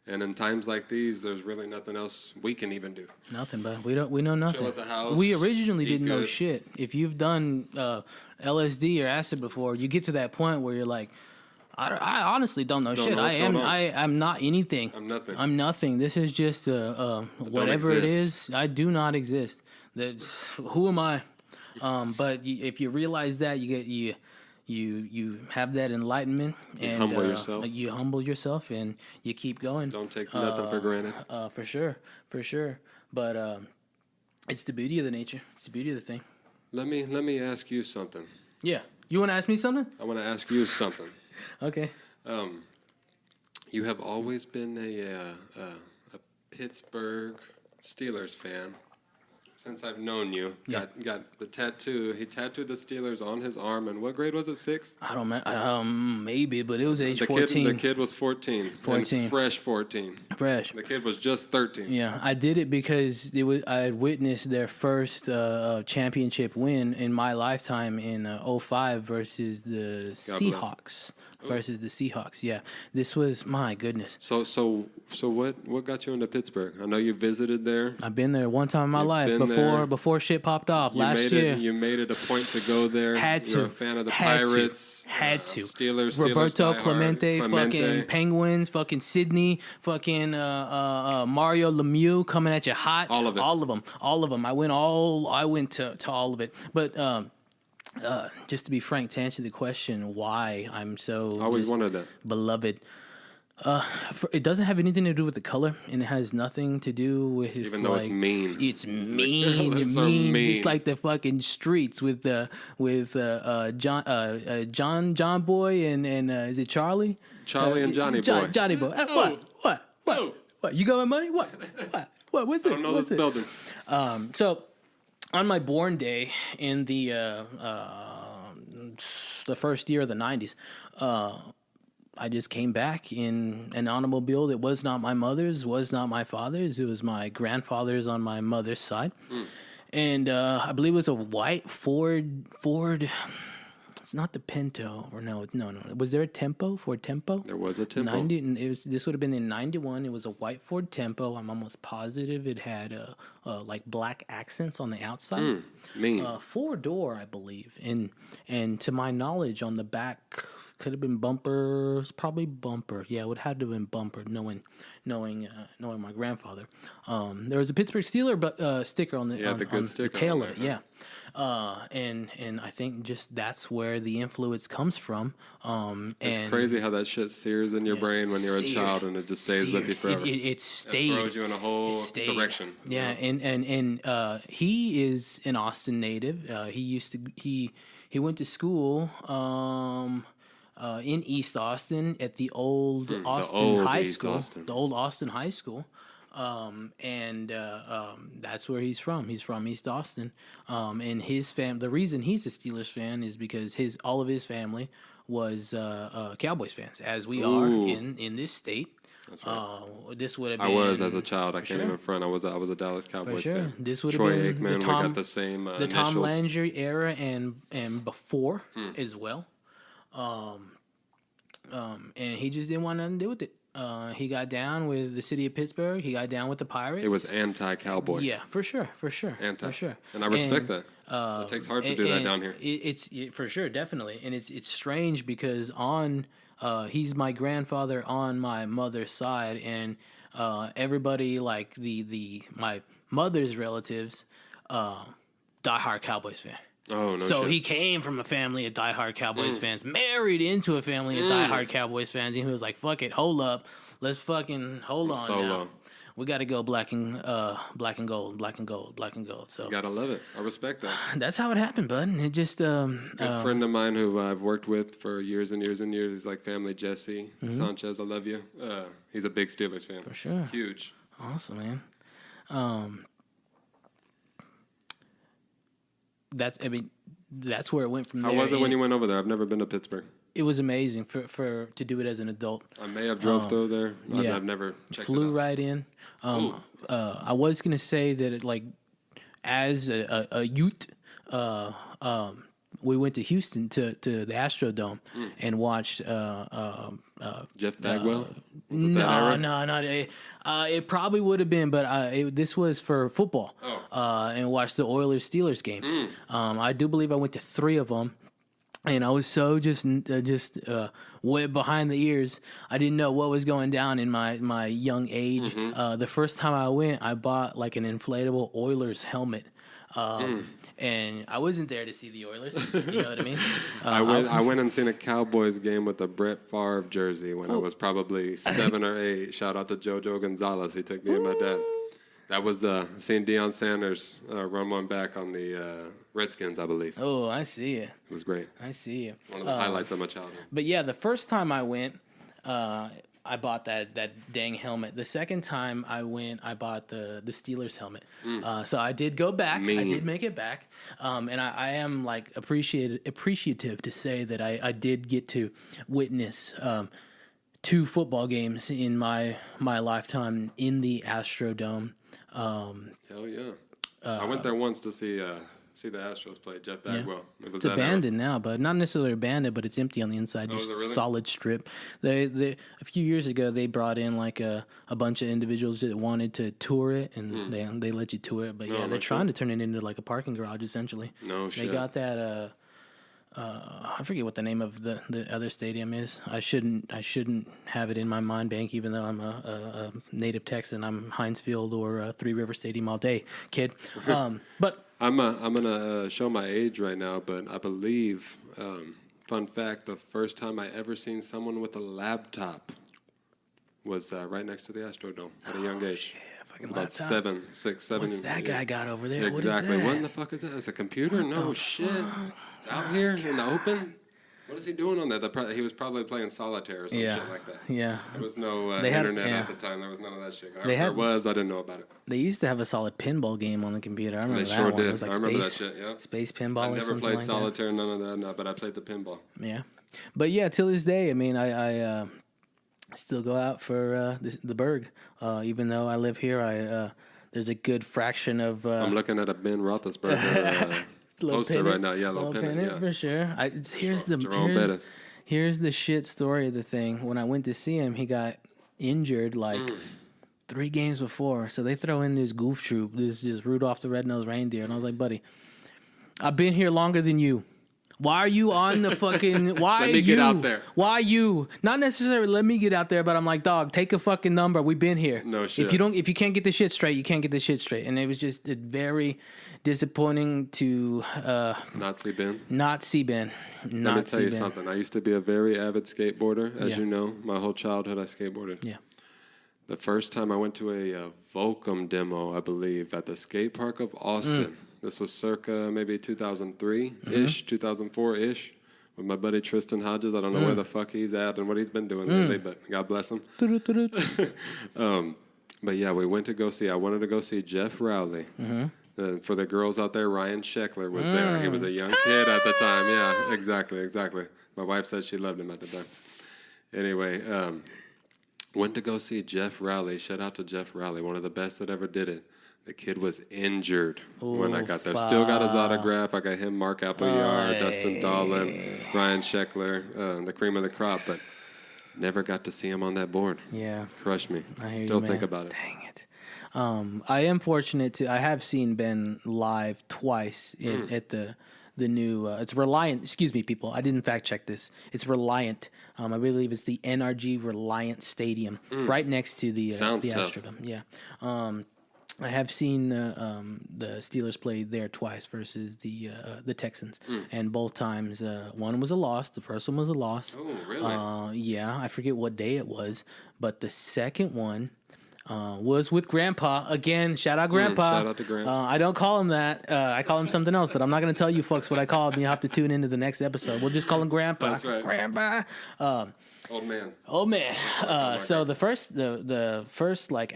And in times like these, there's really nothing else we can even do. Nothing, but we know nothing. Chill at the house, We originally eat didn't know good. shit. If you've done LSD or acid before, you get to that point where you're like, I honestly don't know shit. know what's going on. I'm not anything. I'm nothing. I'm nothing. This is just whatever it exist. is. I do not exist. Who am I? But if you realize that, you have that enlightenment and humble yourself. You humble yourself and you keep going. Don't take nothing for granted. For sure. But it's the beauty of the nature. It's the beauty of the thing. Let me ask you something. Yeah. You want to ask me something? I want to ask you something. Okay. You have always been a Pittsburgh Steelers fan since I've known you. Got the tattoo. He tattooed the Steelers on his arm. And what grade was it? 6? I don't know. Maybe, but it was age 14. The kid was 14. 14. And fresh 14. Fresh. The kid was just 13. Yeah, I did it because I had witnessed their first championship win in my lifetime in 05 versus the Seahawks. Versus the Seahawks, yeah. This was, my goodness. So what got you into Pittsburgh? I know you visited there. I've been there one time in my life before shit popped off last year. You made it a point to go there. Had to. You're a fan of the Pirates. Had to. Steelers. Roberto diehard. Clemente, fucking Penguins, fucking Sydney, fucking Mario Lemieux coming at you hot. All of it. All of them. I went to all of it. But just to be frank, to answer the question, why I'm so I always wanted that. beloved. It doesn't have anything to do with the color, and it has nothing to do with his. Even though it's mean. It's mean. It's so mean. It's like the fucking streets with John Boy and is it Charlie? Charlie and Johnny Boy. Johnny Boy. What? You got my money? What? What's it? I don't know this building. So, on my born day in the first year of the 90s, I just came back in an automobile that was not my mother's, was not my father's. It was my grandfather's on my mother's side. And I believe it was a white Ford. It's not the Pinto. Or no. Was there a Tempo? Ford Tempo? There was a Tempo. This would have been in 91. It was a white Ford Tempo. I'm almost positive it had like black accents on the outside. Mean. 4-door, I believe. And to my knowledge, on the back could have been bumpers, probably bumper. Yeah, it would have to have been bumper, knowing my grandfather. There was a Pittsburgh Steeler sticker on the the tail of it. Yeah. And I think just that's where the influence comes from. It's crazy how that shit sears in your brain when you're a child, and it just stays with you forever. It stayed. It throws you in a whole direction. Yeah, and he is an Austin native. He went to school in East Austin at the old Austin High School. The old Austin High School. And that's where he's from. He's from East Austin. And his the reason he's a Steelers fan is because all of his family was Cowboys fans, as we are in this state. That's right. This would have been. I was as a child. I can't even front. I was a Dallas Cowboys fan. This would have Troy been Aikman. We got the same the initials. Tom Landry era and before as well. And he just didn't want nothing to do with it. He got down with the city of Pittsburgh. He got down with the Pirates. It was anti-cowboy. Yeah, for sure. Anti. For sure. And I respect that. It takes hard to do that down here. It's for sure, definitely. And it's strange because he's my grandfather on my mother's side, and everybody like my mother's relatives, diehard Cowboys fan. Oh, no So shit. he came from a family of diehard Cowboys fans, married into a family of diehard Cowboys fans, and he was like, "Fuck it, hold up, let's fucking hold on now. We got to go black and gold. So You gotta love it. I respect that. that's how it happened, bud. It just Good friend of mine who I've worked with for years and years and years. He's like family. Jesse Sanchez, I love you. He's a big Steelers fan. For sure. Huge. Awesome, man. That's where it went from there. How was it when you went over there? I've never been to Pittsburgh. It was amazing for to do it as an adult. I may have drove through there. Yeah. I've never checked Flew it out. right in. I was gonna say that as a youth, we went to Houston to the Astrodome and watched. Jeff Bagwell? It probably would have been, but this was for football. And watched the Oilers Steelers games. I do believe I went to 3 of them. And I was so just wet behind the ears. I didn't know what was going down in my young age. The first time I went, I bought like an inflatable Oilers helmet. And I wasn't there to see the Oilers. You know what I mean? I went and seen a Cowboys game with a Brett Favre jersey when I was probably 7 or 8. Shout out to JoJo Gonzalez. He took me and my dad. That was seeing Deion Sanders run one back on the Redskins, I believe. Oh, I see it. It was great. I see it. One of the highlights of my childhood. But yeah, the first time I went, I bought that dang helmet. The second time I went, I bought the Steelers helmet. So I did go back. I did make it back. And I am like appreciative to say that I did get to witness 2 football games in my lifetime in the Astrodome. Hell yeah! I went there once to see the Astros play. Jeff Bagwell. Yeah. It's abandoned now, but not necessarily abandoned, but it's empty on the inside. Oh, Just is it really? solid strip. They a few years ago they brought in like a bunch of individuals that wanted to tour it, and they let you tour it. But they're trying to turn it into like a parking garage essentially. No shit. They got that. I forget what the name of the other stadium is. I shouldn't have it in my mind bank, even though I'm a native Texan. I'm Heinz Field or Three River Stadium all day, kid. But I'm gonna show my age right now, but I believe, fun fact, the first time I ever seen someone with a laptop was right next to the Astrodome at a young age. Shit, It's about 7, 6, 7. What's that guy got over there? Exactly. What is that? What the fuck is that? It's a computer? No shit. It's out here in the open? What is he doing on that? He was probably playing solitaire or some shit like that. Yeah. There was no internet at the time. There was none of that shit. There was. I didn't know about it. They used to have a solid pinball game on the computer. I remember They that sure one. did. It was like I remember that shit, yeah. Space pinball or I never something played like solitaire, none of that, no, but I played the pinball. that. Yeah. But yeah, till this day, I mean, I still go out for the Berg. Even though I live here, there's a good fraction of... I'm looking at a Ben Roethlisberger poster right now. Yeah, little pennant, yeah. For sure. Here's the shit story of the thing. When I went to see him, he got injured like 3 games before. So they throw in this goof troop, this Rudolph the Red-Nosed Reindeer. And I was like, buddy, I've been here longer than you. Why are you on the fucking... Why Let me get out there. Why you? Not necessarily let me get out there, but I'm like, dog, take a fucking number. We've been here. No shit. If you can't get the shit straight, you can't get the shit straight. And it was just very disappointing to... Not see Ben? Not see Ben. Let me tell you something. I used to be a very avid skateboarder. As Yeah. you know, my whole childhood I skateboarded. Yeah. The first time I went to a Volcom demo, I believe, at the skate park of Austin. This was circa maybe 2003-ish, 2004-ish, with my buddy Tristan Hodges. I don't know where the fuck he's at and what he's been doing lately, but God bless him. But yeah, we went to go see. I wanted to go see Jeff Rowley. For the girls out there, Ryan Sheckler was there. He was a young kid at the time. Yeah, exactly. My wife said she loved him at the time. Anyway, went to go see Jeff Rowley. Shout out to Jeff Rowley, one of the best that ever did it. The kid was injured when I got there. Still got his autograph. I got him, Mark Appleyard, Dustin Dolan, Ryan Sheckler, the cream of the crop, but never got to see him on that board. Yeah. Crushed me. I hear Still you, think man. about it. Dang it. I am fortunate I have seen Ben live twice at the new, it's Reliant, excuse me, people. I didn't fact check this. It's Reliant. I believe it's the NRG Reliant Stadium right next to the Astrodome. Yeah. I have seen the Steelers play there twice versus the Texans, and both times one was a loss. The first one was a loss. Oh, really? Yeah, I forget what day it was, but the second one was with Grandpa. Again, shout out Grandpa. Shout out to Gramps. I don't call him that. I call him something else, but I'm not going to tell you folks what I call him. You have to tune into the next episode. We'll just call him Grandpa. That's right. Grandpa. Old man. Oh man! So the first like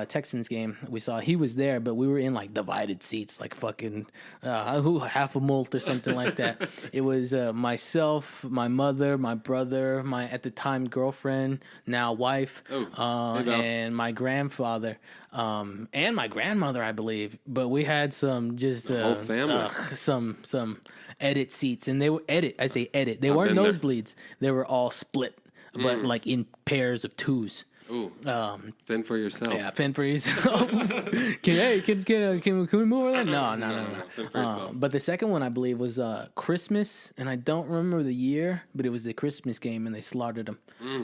Texans game we saw, he was there, but we were in like divided seats, like fucking half a molt or something like that. It was myself, my mother, my brother, my at the time girlfriend, now wife, and my grandfather, and my grandmother, I believe. But we had some just whole family. some edit seats, and they were edit. I say edit. They weren't nosebleeds. They were all split, but like in pairs of 2s. Ooh. Fend for yourself. Yeah, fend for yourself. Can we move over there? No. Fend for yourself. But the second one, I believe, was Christmas, and I don't remember the year, but it was the Christmas game, and they slaughtered them.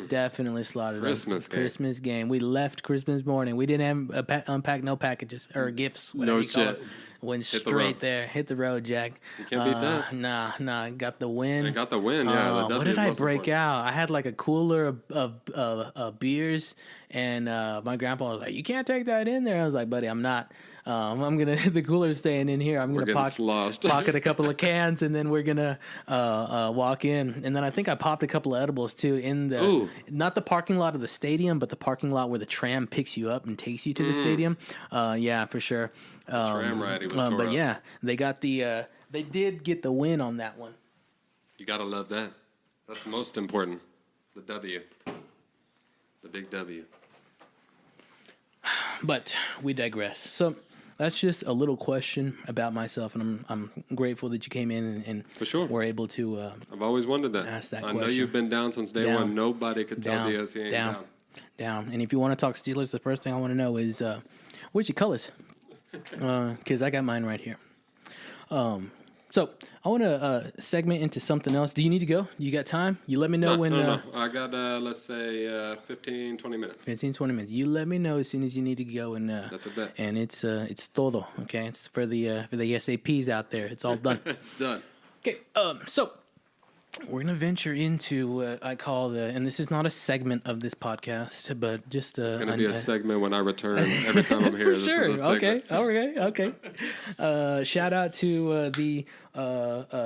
Definitely slaughtered them. Christmas game. We left Christmas morning. We didn't have unpack no packages or gifts. No you call shit. it. Went straight there. Hit the road, Jack. You can't beat that. Nah. Got the win. I got the win, yeah. What did I break out? I had like a cooler of beers, and my grandpa was like, "You can't take that in there." I was like, "Buddy, I'm not I'm gonna the cooler's staying in here. I'm gonna pocket a couple of cans, and then we're gonna walk in. And then I think I popped a couple of edibles too in the not the parking lot of the stadium, but the parking lot where the tram picks you up and takes you to the stadium. Yeah, for sure. Tram ride, it was tore but up. yeah, they got the they did get the win on that one. You gotta love that. That's most important. The W. The big W. But we digress. So that's just a little question about myself, and I'm grateful that you came in and For sure. were able to. I've always wondered that. Ask that I know question. you've been down since day one. Nobody could tell Diaz he ain't down. And if you want to talk Steelers, the first thing I want to know is where's your colors? Because I got mine right here. So I want to segment into something else. Do you need to go? You got time? You let me know when. No. I got, let's say, 15, 20 minutes. 15, 20 minutes. You let me know as soon as you need to go. And that's a bet. And it's todo, okay? It's for the SAPs out there. It's all done. It's done. Okay, so we're going to venture into what I call and this is not a segment of this podcast, but just it's going to be a segment when I return every time I'm here. For sure. Okay. Shout out to the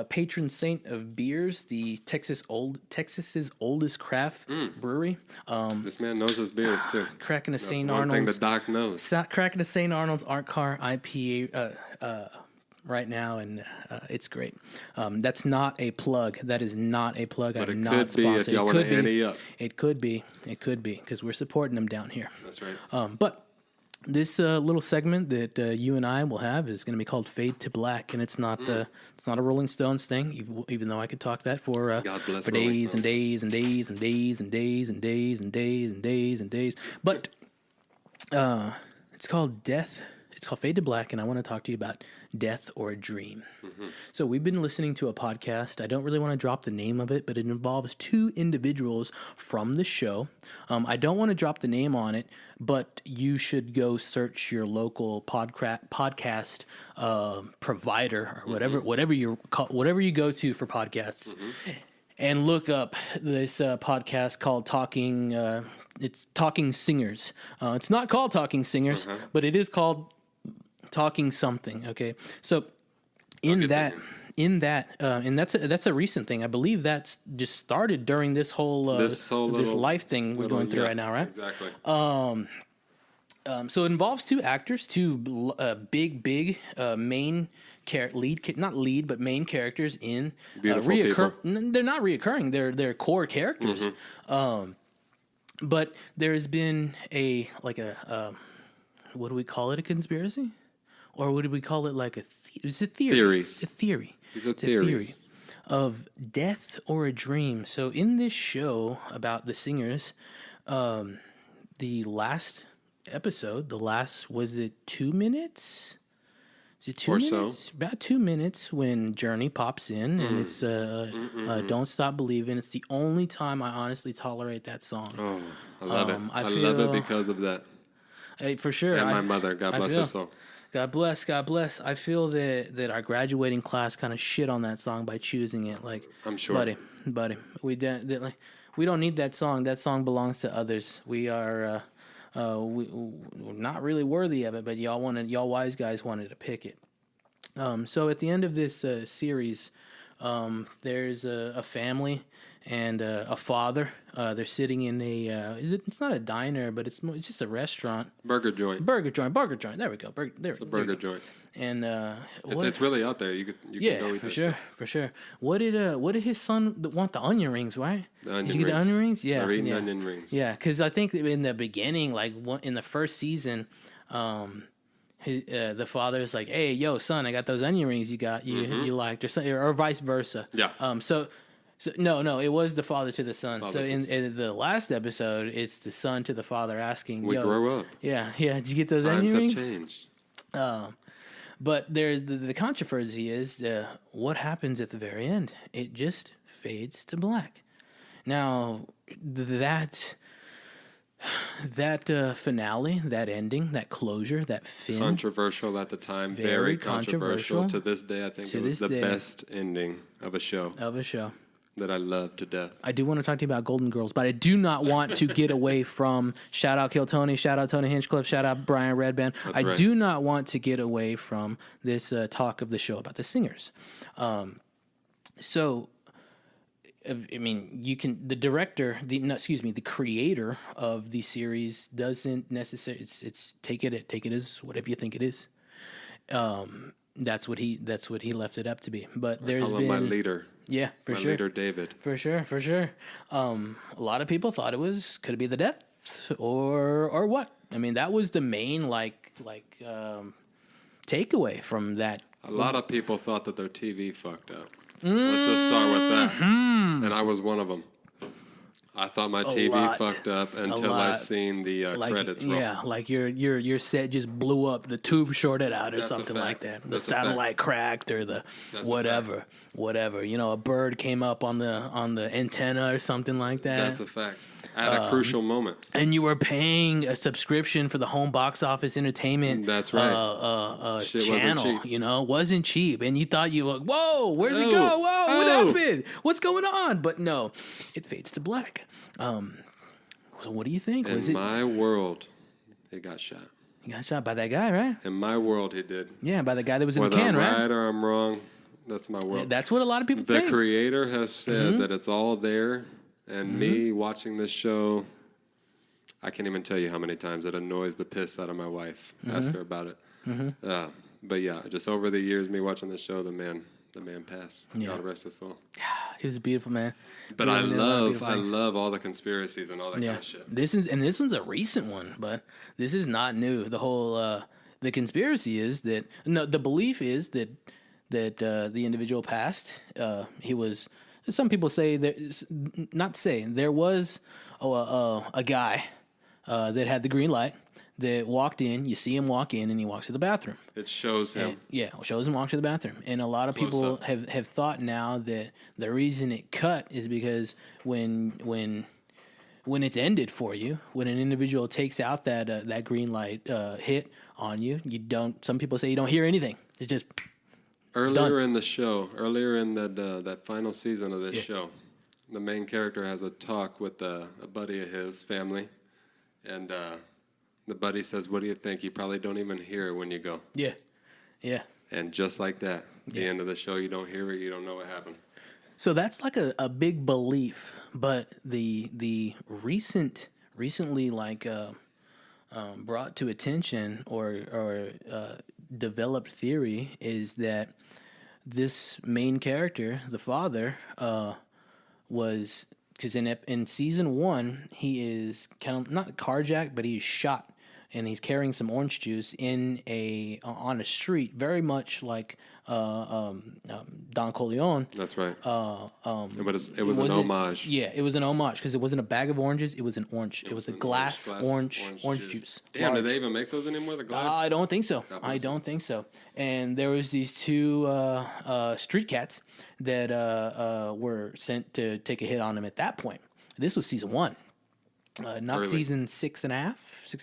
patron saint of beers, the Texas's oldest craft brewery. This man knows his beers too. Cracking a That's St. one Arnold's. thing the doc knows. Cracking a St. Arnold's Art Car IPA right now, and it's great. That's not a plug. That is not a plug. But I'm it not could be if sponsored. y'all want to ante up. It could be, because we're supporting them down here. That's right. But this little segment that you and I will have is going to be called "Fade to Black," and it's not a Rolling Stones thing, even though I could talk that for days and days and days and days and days and days and days and days and days. But it's called Death. It's called Fade to Black, and I want to talk to you about death or a dream. So we've been listening to a podcast. I don't really want to drop the name of it, but it involves two individuals from the show. I don't want to drop the name on it, but you should go search your local podcast provider or whatever you go to for podcasts, and look up this podcast called Talking. It's Talking Singers. It's not called Talking Singers, but it is called Talking something. Okay, so in that, and that's a recent thing. I believe that's just started during this whole this life thing we're going through right now, right? Exactly. So it involves two actors, two big main main characters in Beautiful people. They're not reoccurring. They're core characters. But there has been what do we call it? A conspiracy? Or would we call it like it's a theory? Theories. A theory. These are theories. A theory of death or a dream. So in this show about the singers, the last episode, was it 2 minutes? Is it 2 or minutes? So. About 2 minutes when Journey pops in, and it's Don't Stop Believing. It's the only time I honestly tolerate that song. Oh, I love it. I love it because of that. For sure. And my mother, God bless her soul. God bless. I feel that our graduating class kind of shit on that song by choosing it. Like, I'm sure, buddy, we don't need that song. That song belongs to others. We are we're not really worthy of it, but y'all wise guys wanted to pick it. So at the end of this series, there's a family and a father. They're sitting in it's not a diner, but it's just a restaurant. Burger joint. There we go. It's a burger joint. And it's really out there. You can go eat for sure. What did his son want? The onion rings, right? Did you get the onion rings? Yeah, they're eating onion rings. Yeah, because I think in the beginning, in the first season, the father is like, "Hey, yo, son, I got those onion rings you got. You liked, or vice versa." Yeah. So no, it was the father to the son. In the last episode, it's the son to the father asking, "We grow up." Yeah. Did you get those Times onion rings? Times have changed. But there's the controversy is what happens at the very end. It just fades to black. Now that finale, that ending, that closure, that fin. Controversial at the time. Very controversial. To this day, I think it was the best ending of a show. that I love to death. I do want to talk to you about Golden Girls, but I do not want to get away from shout out Kill Tony, shout out Tony Hinchcliffe, shout out Brian Redband. I do not want to get away from this talk of the show about the singers. So, I mean, you can. The director, the creator of the series doesn't necessarily. It's take it as whatever you think it is. That's what he left it up to be. But there's been my leader. Yeah, for my sure. leader, David. For sure. A lot of people thought could it be the deaths or what? I mean, that was the main takeaway from that. A lot of people thought that their TV fucked up. Let's just start with that. And I was one of them. I thought my TV fucked up until I seen the credits roll. Yeah, like your set just blew up, the tube shorted out or something like that. The satellite cracked or the whatever. You know, a bird came up on the antenna or something like that. That's a fact. At a crucial moment. And you were paying a subscription for the home box office entertainment. That's right. Channel. Wasn't cheap. And you thought you were, whoa, where'd it go? Whoa, what happened? What's going on? But no, it fades to black. So what do you think? In my world, he got shot. He got shot by that guy, right? In my world, he did. Yeah, by the guy that was in the can, right? Whether I'm right? right or I'm wrong, that's my world. Yeah, that's what a lot of people think. The creator has said that it's all there. And me watching this show, I can't even tell you how many times it annoys the piss out of my wife. Ask her about it. But yeah, just over the years, me watching this show, the man passed. God rest his soul. He was a beautiful man. But I love all the conspiracies and all that kind of shit. This one's a recent one, but this is not new. The whole the conspiracy is that the belief is that the individual passed. He was. Some people say there was a guy that had the green light that walked in. You see him walk in, and he walks to the bathroom. It shows him. It shows him walk to the bathroom. And a lot of people have thought now that the reason it cut is because when it's ended for you, when an individual takes out that green light hit on you, you don't. Some people say you don't hear anything. It just. Earlier in the show, that final season of this show, the main character has a talk with a buddy of his family, and the buddy says, "What do you think?" You probably don't even hear it when you go. Yeah. And just like that, the end of the show, you don't hear it, you don't know what happened. So that's like a big belief, but the recently brought to attention or developed theory is that this main character, the father, was because in season 1 he is kind of not carjacked, but he's shot and he's carrying some orange juice on a street, very much like Don Corleone. That's right. It was an homage. Yeah, it was an homage because it wasn't a bag of oranges; it was an orange. It was a glass orange juice. Damn, do they even make those anymore? The glass? I don't think so. Think so. And there was these two street cats that were sent to take a hit on him at that point. This was season 1. Not early. Season 6.5.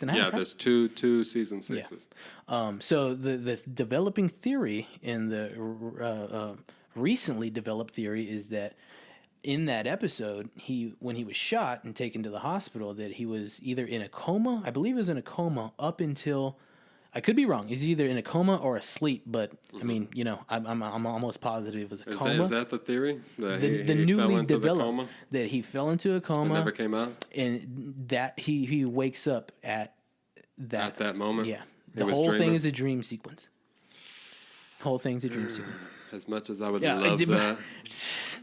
Yeah, right? there's two season 6s. Yeah. So the developing theory in the recently developed theory is that in that episode, when he was shot and taken to the hospital, that he was either in a coma. I believe he was in a coma up until. I could be wrong. He's either in a coma or asleep, but I mean, I'm almost positive it was a coma. Is that the theory? That the newly developed that he fell into a coma, and never came out, and that he wakes up at that moment. Yeah, the whole thing is a dream sequence. Whole thing's a dream sequence. As much as I would love that,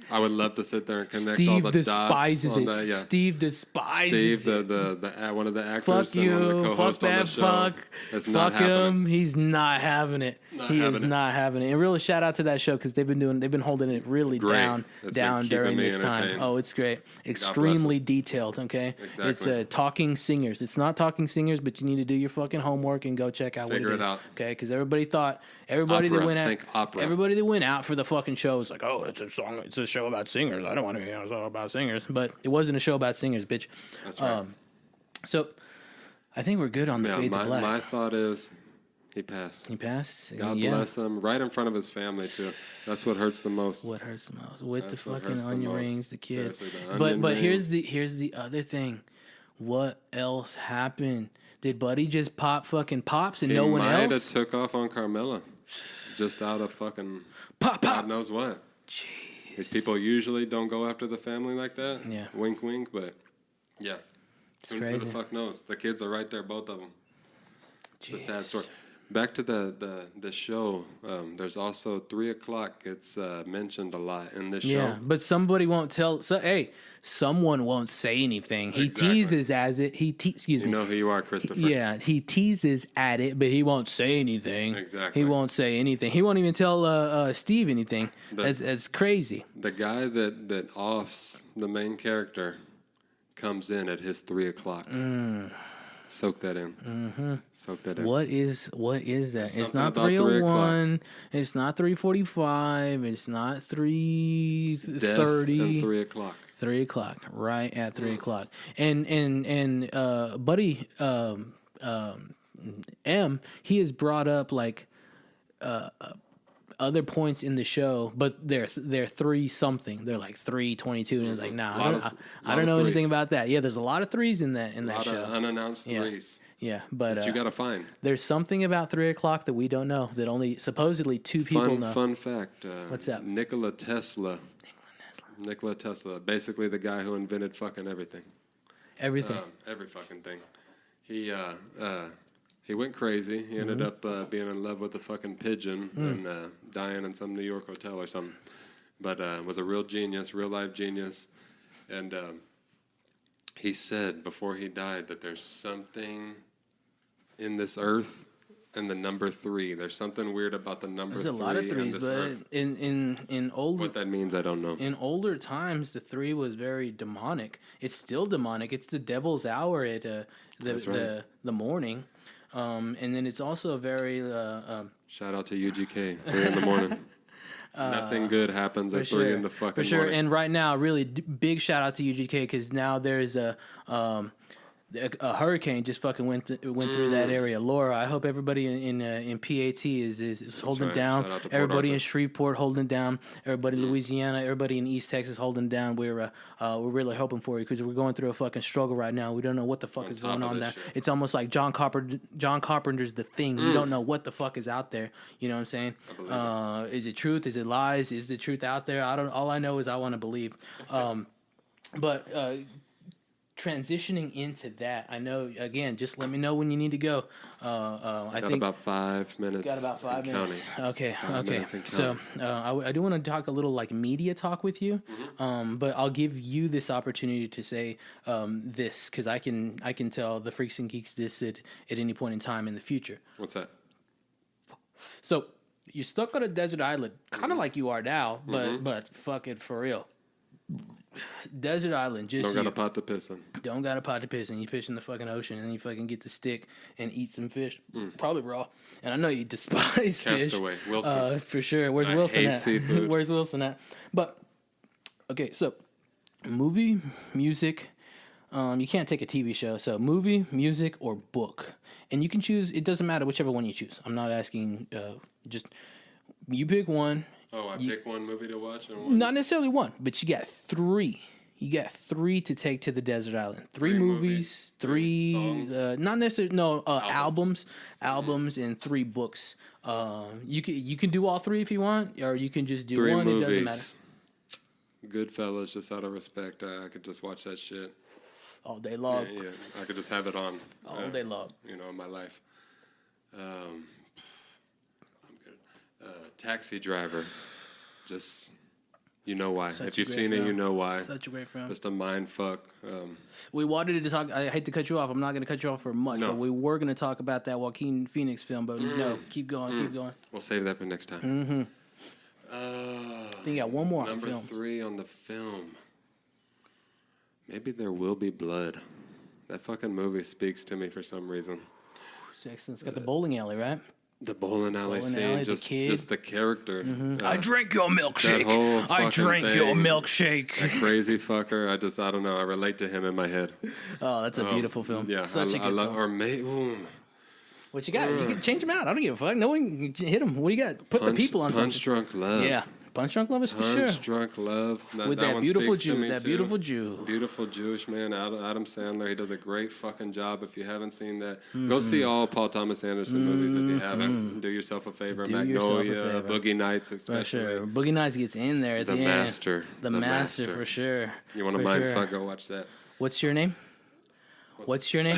I would love to sit there and connect all the dots on that. Yeah. Steve despises Steve, the one of the actors, fuck you, and one of the co-hosts fuck that, on the show. fuck, it's fuck not him. He's not having it. Not having it. And really, shout out to that show because they've been holding it really down during this time. Oh, it's great. Extremely detailed. Okay, exactly. It's talking singers. It's not talking singers, but you need to do your fucking homework and go check out Figure what it is. Out. Okay, because everybody that went out for the fucking show was like, oh, it's a show about singers. I don't want to hear a song about singers, but it wasn't a show about singers, bitch. That's right. So I think we're good on the fade to black. My thought is He passed. He passed. God bless him. Right in front of his family too. That's what hurts the most. What hurts the most? With That's the what fucking hurts the onion most. rings, the kid. Seriously, the onion But rings. here's the other thing. What else happened? Did Buddy just pop fucking pops and no one He might have else? took off on Carmella, just out of fucking Pop. God knows what. Jeez. These people usually don't go after the family like that. Yeah. Wink, wink. But yeah, It's who crazy. the fuck knows? The kids are right there, both of them. Jeez. It's a sad story. Back to the show. There's also 3:00. It's mentioned a lot in this show. Yeah, but somebody won't tell. So hey, someone won't say anything. He Exactly. teases as it. Excuse You me. know who you are, Christopher. Yeah, he teases at it, but he won't say anything. Exactly. He won't say anything. He won't even tell Steve anything. That's crazy. The guy that offs the main character comes in at his 3:00. Soak that in. Mm-hmm. Soak that in. What is that? It's Something not about 3:01. It's not 3:45. It's not 3:30. Death and 3:00. 3:00, right at 3:00. And Buddy M, he has brought up like other points in the show, but they're 3 something. They're like 3:22, and it's like, nah, I don't know anything about that. Yeah, there's a lot of 3s in that A lot show. of unannounced threes Yeah, but that you got to find. there's something about 3:00 that we don't know, that only supposedly 2 people know. Fun fact. What's that? Nikola Tesla. Nikola Tesla. Basically the guy who invented fucking everything. Everything. Every fucking thing. He went crazy. He ended up being in love with a fucking pigeon and dying in some New York hotel or something. But was a real genius, real life genius. And he said before he died that there's something in this earth and the number 3. There's something weird about the number 3. There's a lot of in 3s, this but earth. in older What that means, I don't know. in older times, the 3 was very demonic. It's still demonic. It's the devil's hour at the morning, and then it's also a very Shout out to UGK, 3 in the morning. Nothing good happens at 3 in the fucking for sure. morning. And right now, really big shout out to UGK, because now there's a hurricane just fucking went through that area. Laura, I hope everybody in PAT is holding right. down. Shout out to Port Everybody Arthur. in Shreveport holding down. Everybody in Louisiana. Everybody in East Texas holding down. We're really hoping for you, because we're going through a fucking struggle right now. We don't know what the fuck is top going of on this there. shit. It's almost like John Carpenter's The Thing. We don't know what the fuck is out there. You know what I'm saying? believe Is it truth? Is it lies? Is the truth out there? All I know is I want to believe. But transitioning into that, I know, again, just let me know when you need to go. I Got think about 5 minutes. got about 5 and minutes. counting. Okay. 5 minutes and So I do want to talk a little like media talk with you, but I'll give you this opportunity to say this, because I can tell the Freaks and Geeks this at any point in time in the future. What's that? So you're stuck on a desert island, kind of like you are now, but fuck it, for real. Desert island, just Don't got you. a pot to piss in. Don't got a pot to piss in. You fish in the fucking ocean, and then you fucking get the stick and eat some fish, probably raw. And I know you despise fish. Castaway, Wilson. For sure. Where's I Wilson hate at? seafood. Where's Wilson at? But okay, so movie, music. You can't take a TV show. So movie, music, or book, and you can choose. It doesn't matter whichever one you choose. I'm not asking. Just you pick one. Oh, I pick one movie to watch and one. Not necessarily one, but you got 3. You got 3 to take to the desert island. 3 movies, 3 songs? not necessarily albums, and 3 books. You can do all 3 if you want, or you can just do 3 one. movies. It doesn't matter. Goodfellas, just out of respect, I could just watch that shit. All day long, Yeah, I could just have it on. all day long. You know, in my life. I'm good. Taxi Driver. Just, you know why. Such If a you've great seen it, film. you know why. Such a great film. Just a mind fuck. We wanted to talk. I hate to cut you off. I'm not going to cut you off for much, No. but we were going to talk about that Joaquin Phoenix film. But no, keep going, keep going. We'll save that for next time. Mm-hmm. I I think you got one more on Number film. 3 on the film. Maybe There Will Be Blood. That fucking movie speaks to me for some reason. It's got the bowling alley, right? The bowling alley Bowling scene, alley, the kid. just the character. I drank your milkshake. whole I fucking drank your thing. milkshake. That crazy fucker. I don't know. I relate to him in my head. Oh, that's a beautiful film. Yeah, Such a good love. film. Or What you got? You can change them out. I don't give a fuck. No one can hit them. What do you got? Put the people on Punch something. Drunk Love. Yeah. Punch Drunk Love is for sure. Punch Drunk Love. With that beautiful speaks to Jew. me, That too. beautiful Jew. Beautiful Jewish man, Adam Sandler. He does a great fucking job. If you haven't seen that, go see all Paul Thomas Anderson movies if you haven't. Do yourself a favor. Do yourself a Magnolia, favor. Boogie Nights especially. For sure. Boogie Nights gets in there at the end. Master. The Master, for sure. You want to For mind sure. fuck, go watch that. What's your name? What's your name?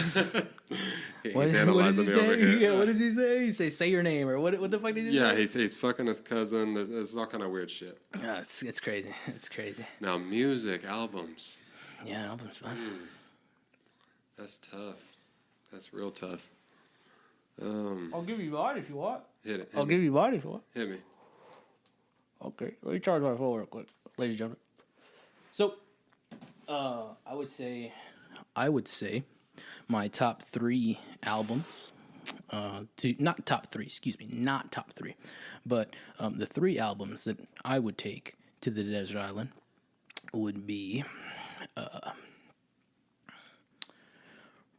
He's What does analyzing he me over say? here. Yeah, what does he say? You say your name, or what the fuck did he say? He's fucking his cousin. There's all kind of weird shit. Yeah, it's crazy. It's crazy. Now, music, albums. Yeah, album's fun. That's tough. That's real tough. I'll give you mine if you want. Hit it. I'll give you mine if you want. Hit me. Okay, let me charge my phone real quick, ladies and gentlemen. So, I would say my top 3 albums. Not top 3, but the 3 albums that I would take to the desert island would be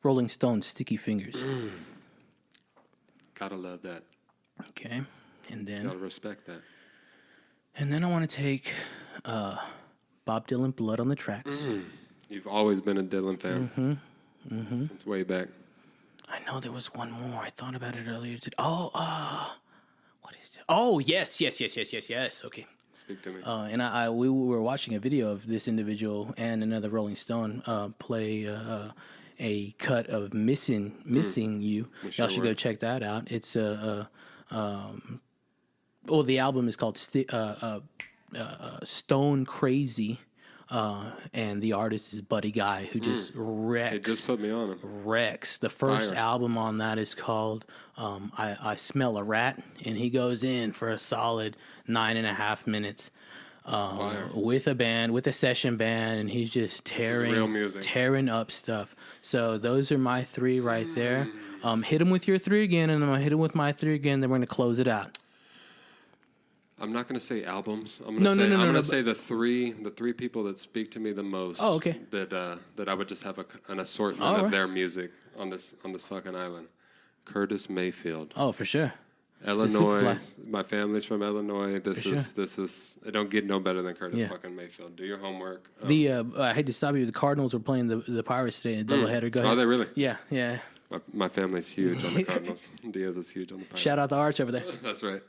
Rolling Stones' "Sticky Fingers." Gotta love that. Okay, and then Gotta respect that. I want to take Bob Dylan, "Blood on the Tracks." You've always been a Dylan fan. Since way back. I know there was one more. I thought about it earlier today. What is it? Oh, yes. Okay. Speak to me. And we were watching a video of this individual and another Rolling Stone play a cut of "Missing You." Y'all should go check that out. It's the album is called Stone Crazy. And the artist is Buddy Guy, who just wrecks. He just put me on him. Wrecks. The first Fire. album on that is called I Smell a Rat, and he goes in for a solid 9.5 minutes with a band, with a session band, and he's just real music. tearing up stuff. So those are my 3 right there. Hit him with your 3 again, and I'm going to hit him with my 3 again, then we're going to close it out. I'm not going to say albums. I'm going to say the three people that speak to me the most. Oh, okay. That I would just have an assortment of their music on this fucking island. Curtis Mayfield. Oh, for sure. Illinois. My family's from Illinois. This is. It don't get no better than Curtis fucking Mayfield. Do your homework. I hate to stop you. The Cardinals were playing the Pirates today in a doubleheader. Go ahead. Are they really? Yeah. My family's huge on the Cardinals. Diaz is huge on the Pirates. Shout out to Arch over there. That's right.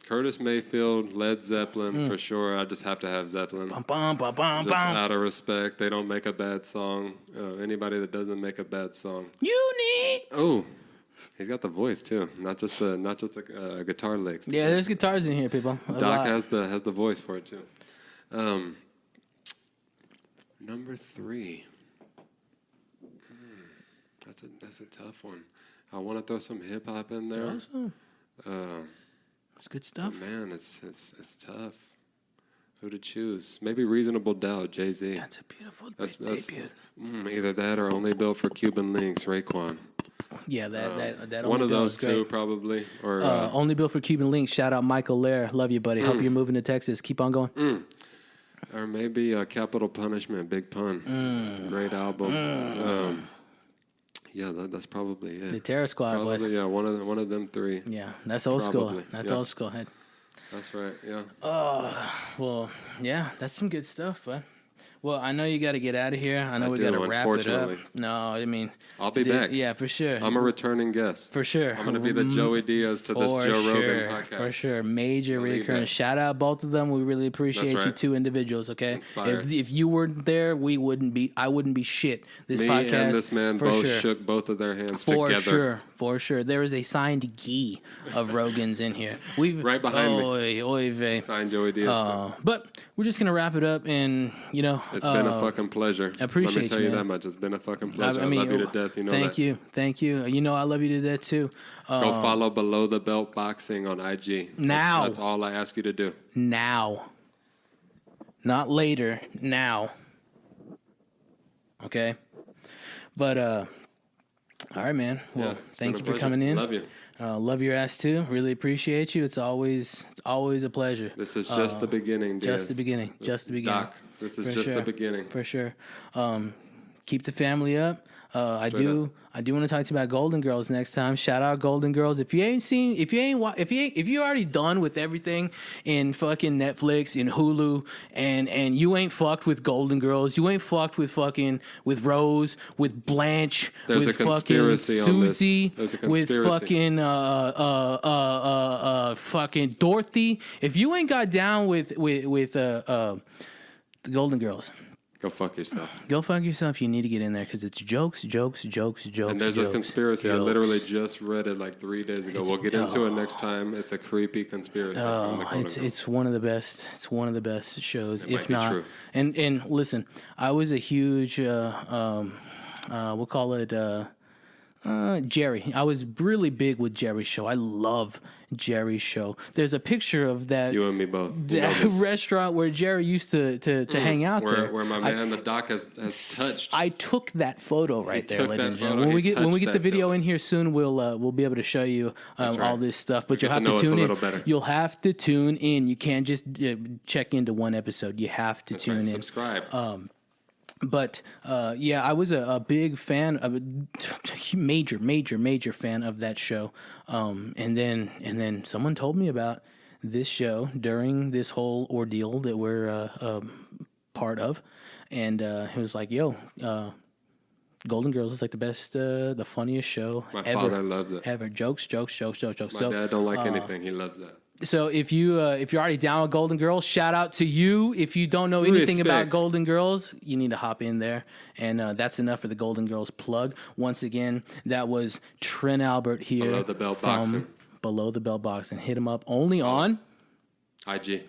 Curtis Mayfield, Led Zeppelin for sure. I just have to have Zeppelin. Just out of respect, they don't make a bad song. Anybody that doesn't make a bad song, Unique. Oh, he's got the voice too, not just the guitar licks. Yeah, there's guitars in here, people. Doc has the voice for it too. Number 3. That's a tough one. I want to throw some hip hop in there. Awesome. It's good stuff. Man, it's tough. Who to choose? Maybe Reasonable Doubt, Jay-Z. That's a beautiful debut. Either that or Only Built for Cuban Links, Raekwon. Yeah, that one Only of Bill those is great. two probably. Or Only Built for Cuban Links. Shout out Michael Lair. Love you, buddy. Hope you're moving to Texas. Keep on going. Or maybe Capital Punishment, Big Pun. Great album. Yeah, that's probably it. The Terror Squad was. Yeah, one of them 3. Yeah, that's old school. Probably, That's yeah. old school. Head. That's right. Yeah. Well, yeah, that's some good stuff, bud. Well, I know you got to get out of here. I know we got to wrap it up. No, I mean, I'll be back. Yeah, for sure. I'm a returning guest. For sure. I'm going to be the Joey Diaz to this Joe Rogan podcast. For sure. Major Believe reoccurrence. that. Shout out both of them. We really appreciate That's you right. 2 individuals, okay? Inspired. If you weren't there, I wouldn't be shit. This Me podcast. and this man for both sure. shook both of their hands For together. sure. There is a signed gi of Rogan's in here. We've Right behind me. Oy vey. Signed Joey Diaz too. But we're just gonna wrap it up, and It's been a fucking pleasure. appreciate Let me tell you, you man. that much. It's been a fucking pleasure. I, mean, love you to death. You know thank that. Thank you. You know I love you to death too. Go follow Below the Belt Boxing on IG. Now. That's all I ask you to do. Now, not later. Now. Okay. But all right, man. Well, It's thank been you a for pleasure. coming in. Love you. Love your ass too. Really appreciate you. It's always a pleasure. This is just the beginning, Diaz. Just the beginning. Just the beginning. Doc, this is For just sure. the beginning. For sure. Keep the family up. I do want to talk to you about Golden Girls next time. Shout out Golden Girls. If you already done with everything in fucking Netflix and Hulu, and you ain't fucked with Golden Girls, you ain't fucked with fucking with Rose, with Blanche, There's with a conspiracy fucking on this. Susie, There's a with conspiracy. fucking Dorothy. If you ain't got down with the Golden Girls, Go fuck yourself. go fuck yourself. You need to get in there because it's jokes. And there's a conspiracy. Jokes. I literally just read it like 3 days ago. We'll get into it next time. It's a creepy conspiracy. On the Golden Girls. It's one of the best. It's one of the best shows, It might if be not. true. And listen, I was a huge we'll call it Jerry. I was really big with Jerry's show. I love Jerry's show. There's a picture of that. You and me both. That restaurant where Jerry used to hang out there. Where my man, the doc, has touched. I took that photo right there, took ladies that and gentlemen. photo. When He we get touched the that video building. in here soon, we'll be able to show you right. all this stuff. But you'll get have to know to us a tune in. little better. You'll have to tune in. You can't just check into one episode. You have to That's tune right. in. Subscribe. But yeah, I was a big fan of a major fan of that show. And then someone told me about this show during this whole ordeal that we're part of, and it was like, yo, Golden Girls is like the best, the funniest show My ever. father loves it. Ever. Jokes. My dad don't like anything. He loves that. So if you're already down with Golden Girls, shout out to you. If you don't know anything about Respect. Golden Girls, you need to hop in there. And that's enough for the Golden Girls plug. Once again, that was Trent Albert here. Below the Belt from Boxing. Below the Belt Boxing. Hit him up only on IG.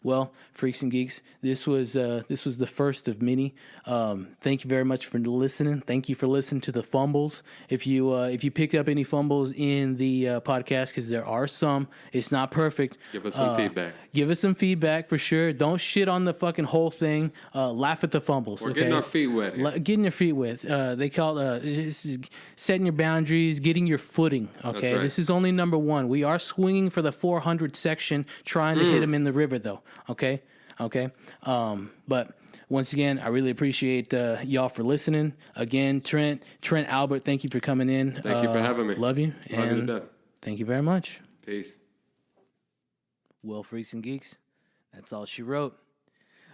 Well, Freaks and Geeks, this was the first of many. Thank you very much for listening. Thank you for listening to the fumbles. If you picked up any fumbles in the podcast, because there are some, it's not perfect. Give us some feedback. Give us some feedback for sure. Don't shit on the fucking whole thing. Laugh at the fumbles. We're getting our feet wet here. Getting your feet wet. They call it setting your boundaries, getting your footing. Okay, right. This is only number one. We are swinging for the 400 section, trying to hit them in the river, though. Okay. But once again, I really appreciate y'all for listening. Again, Trent Albert, thank you for coming in. Thank you for having me. Love you. Love you to And death. thank you very much. Peace. Well, Freaks and Geeks, that's all she wrote.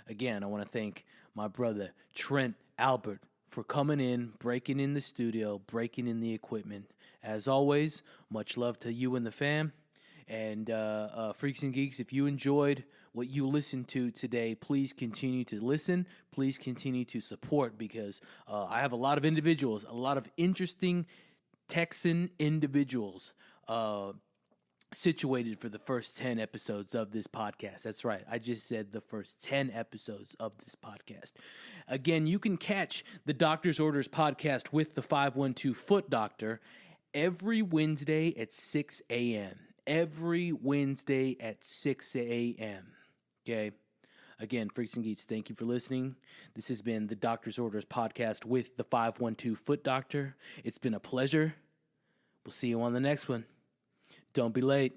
Again, I want to thank my brother, Trent Albert, for coming in, breaking in the studio, breaking in the equipment. As always, much love to you and the fam. And Freaks and Geeks, if you enjoyed what you listened to today, please continue to listen. Please continue to support, because I have a lot of individuals, a lot of interesting Texan individuals situated for the first 10 episodes of this podcast. That's right. I just said the first 10 episodes of this podcast. Again, you can catch the Doctor's Orders podcast with the 512 Foot Doctor every Wednesday at 6 a.m. Every Wednesday at 6 a.m. Okay? Again, Freaks and Geeks, thank you for listening. This has been the Doctor's Orders podcast with the 512 Foot Doctor. It's been a pleasure. We'll see you on the next one. Don't be late.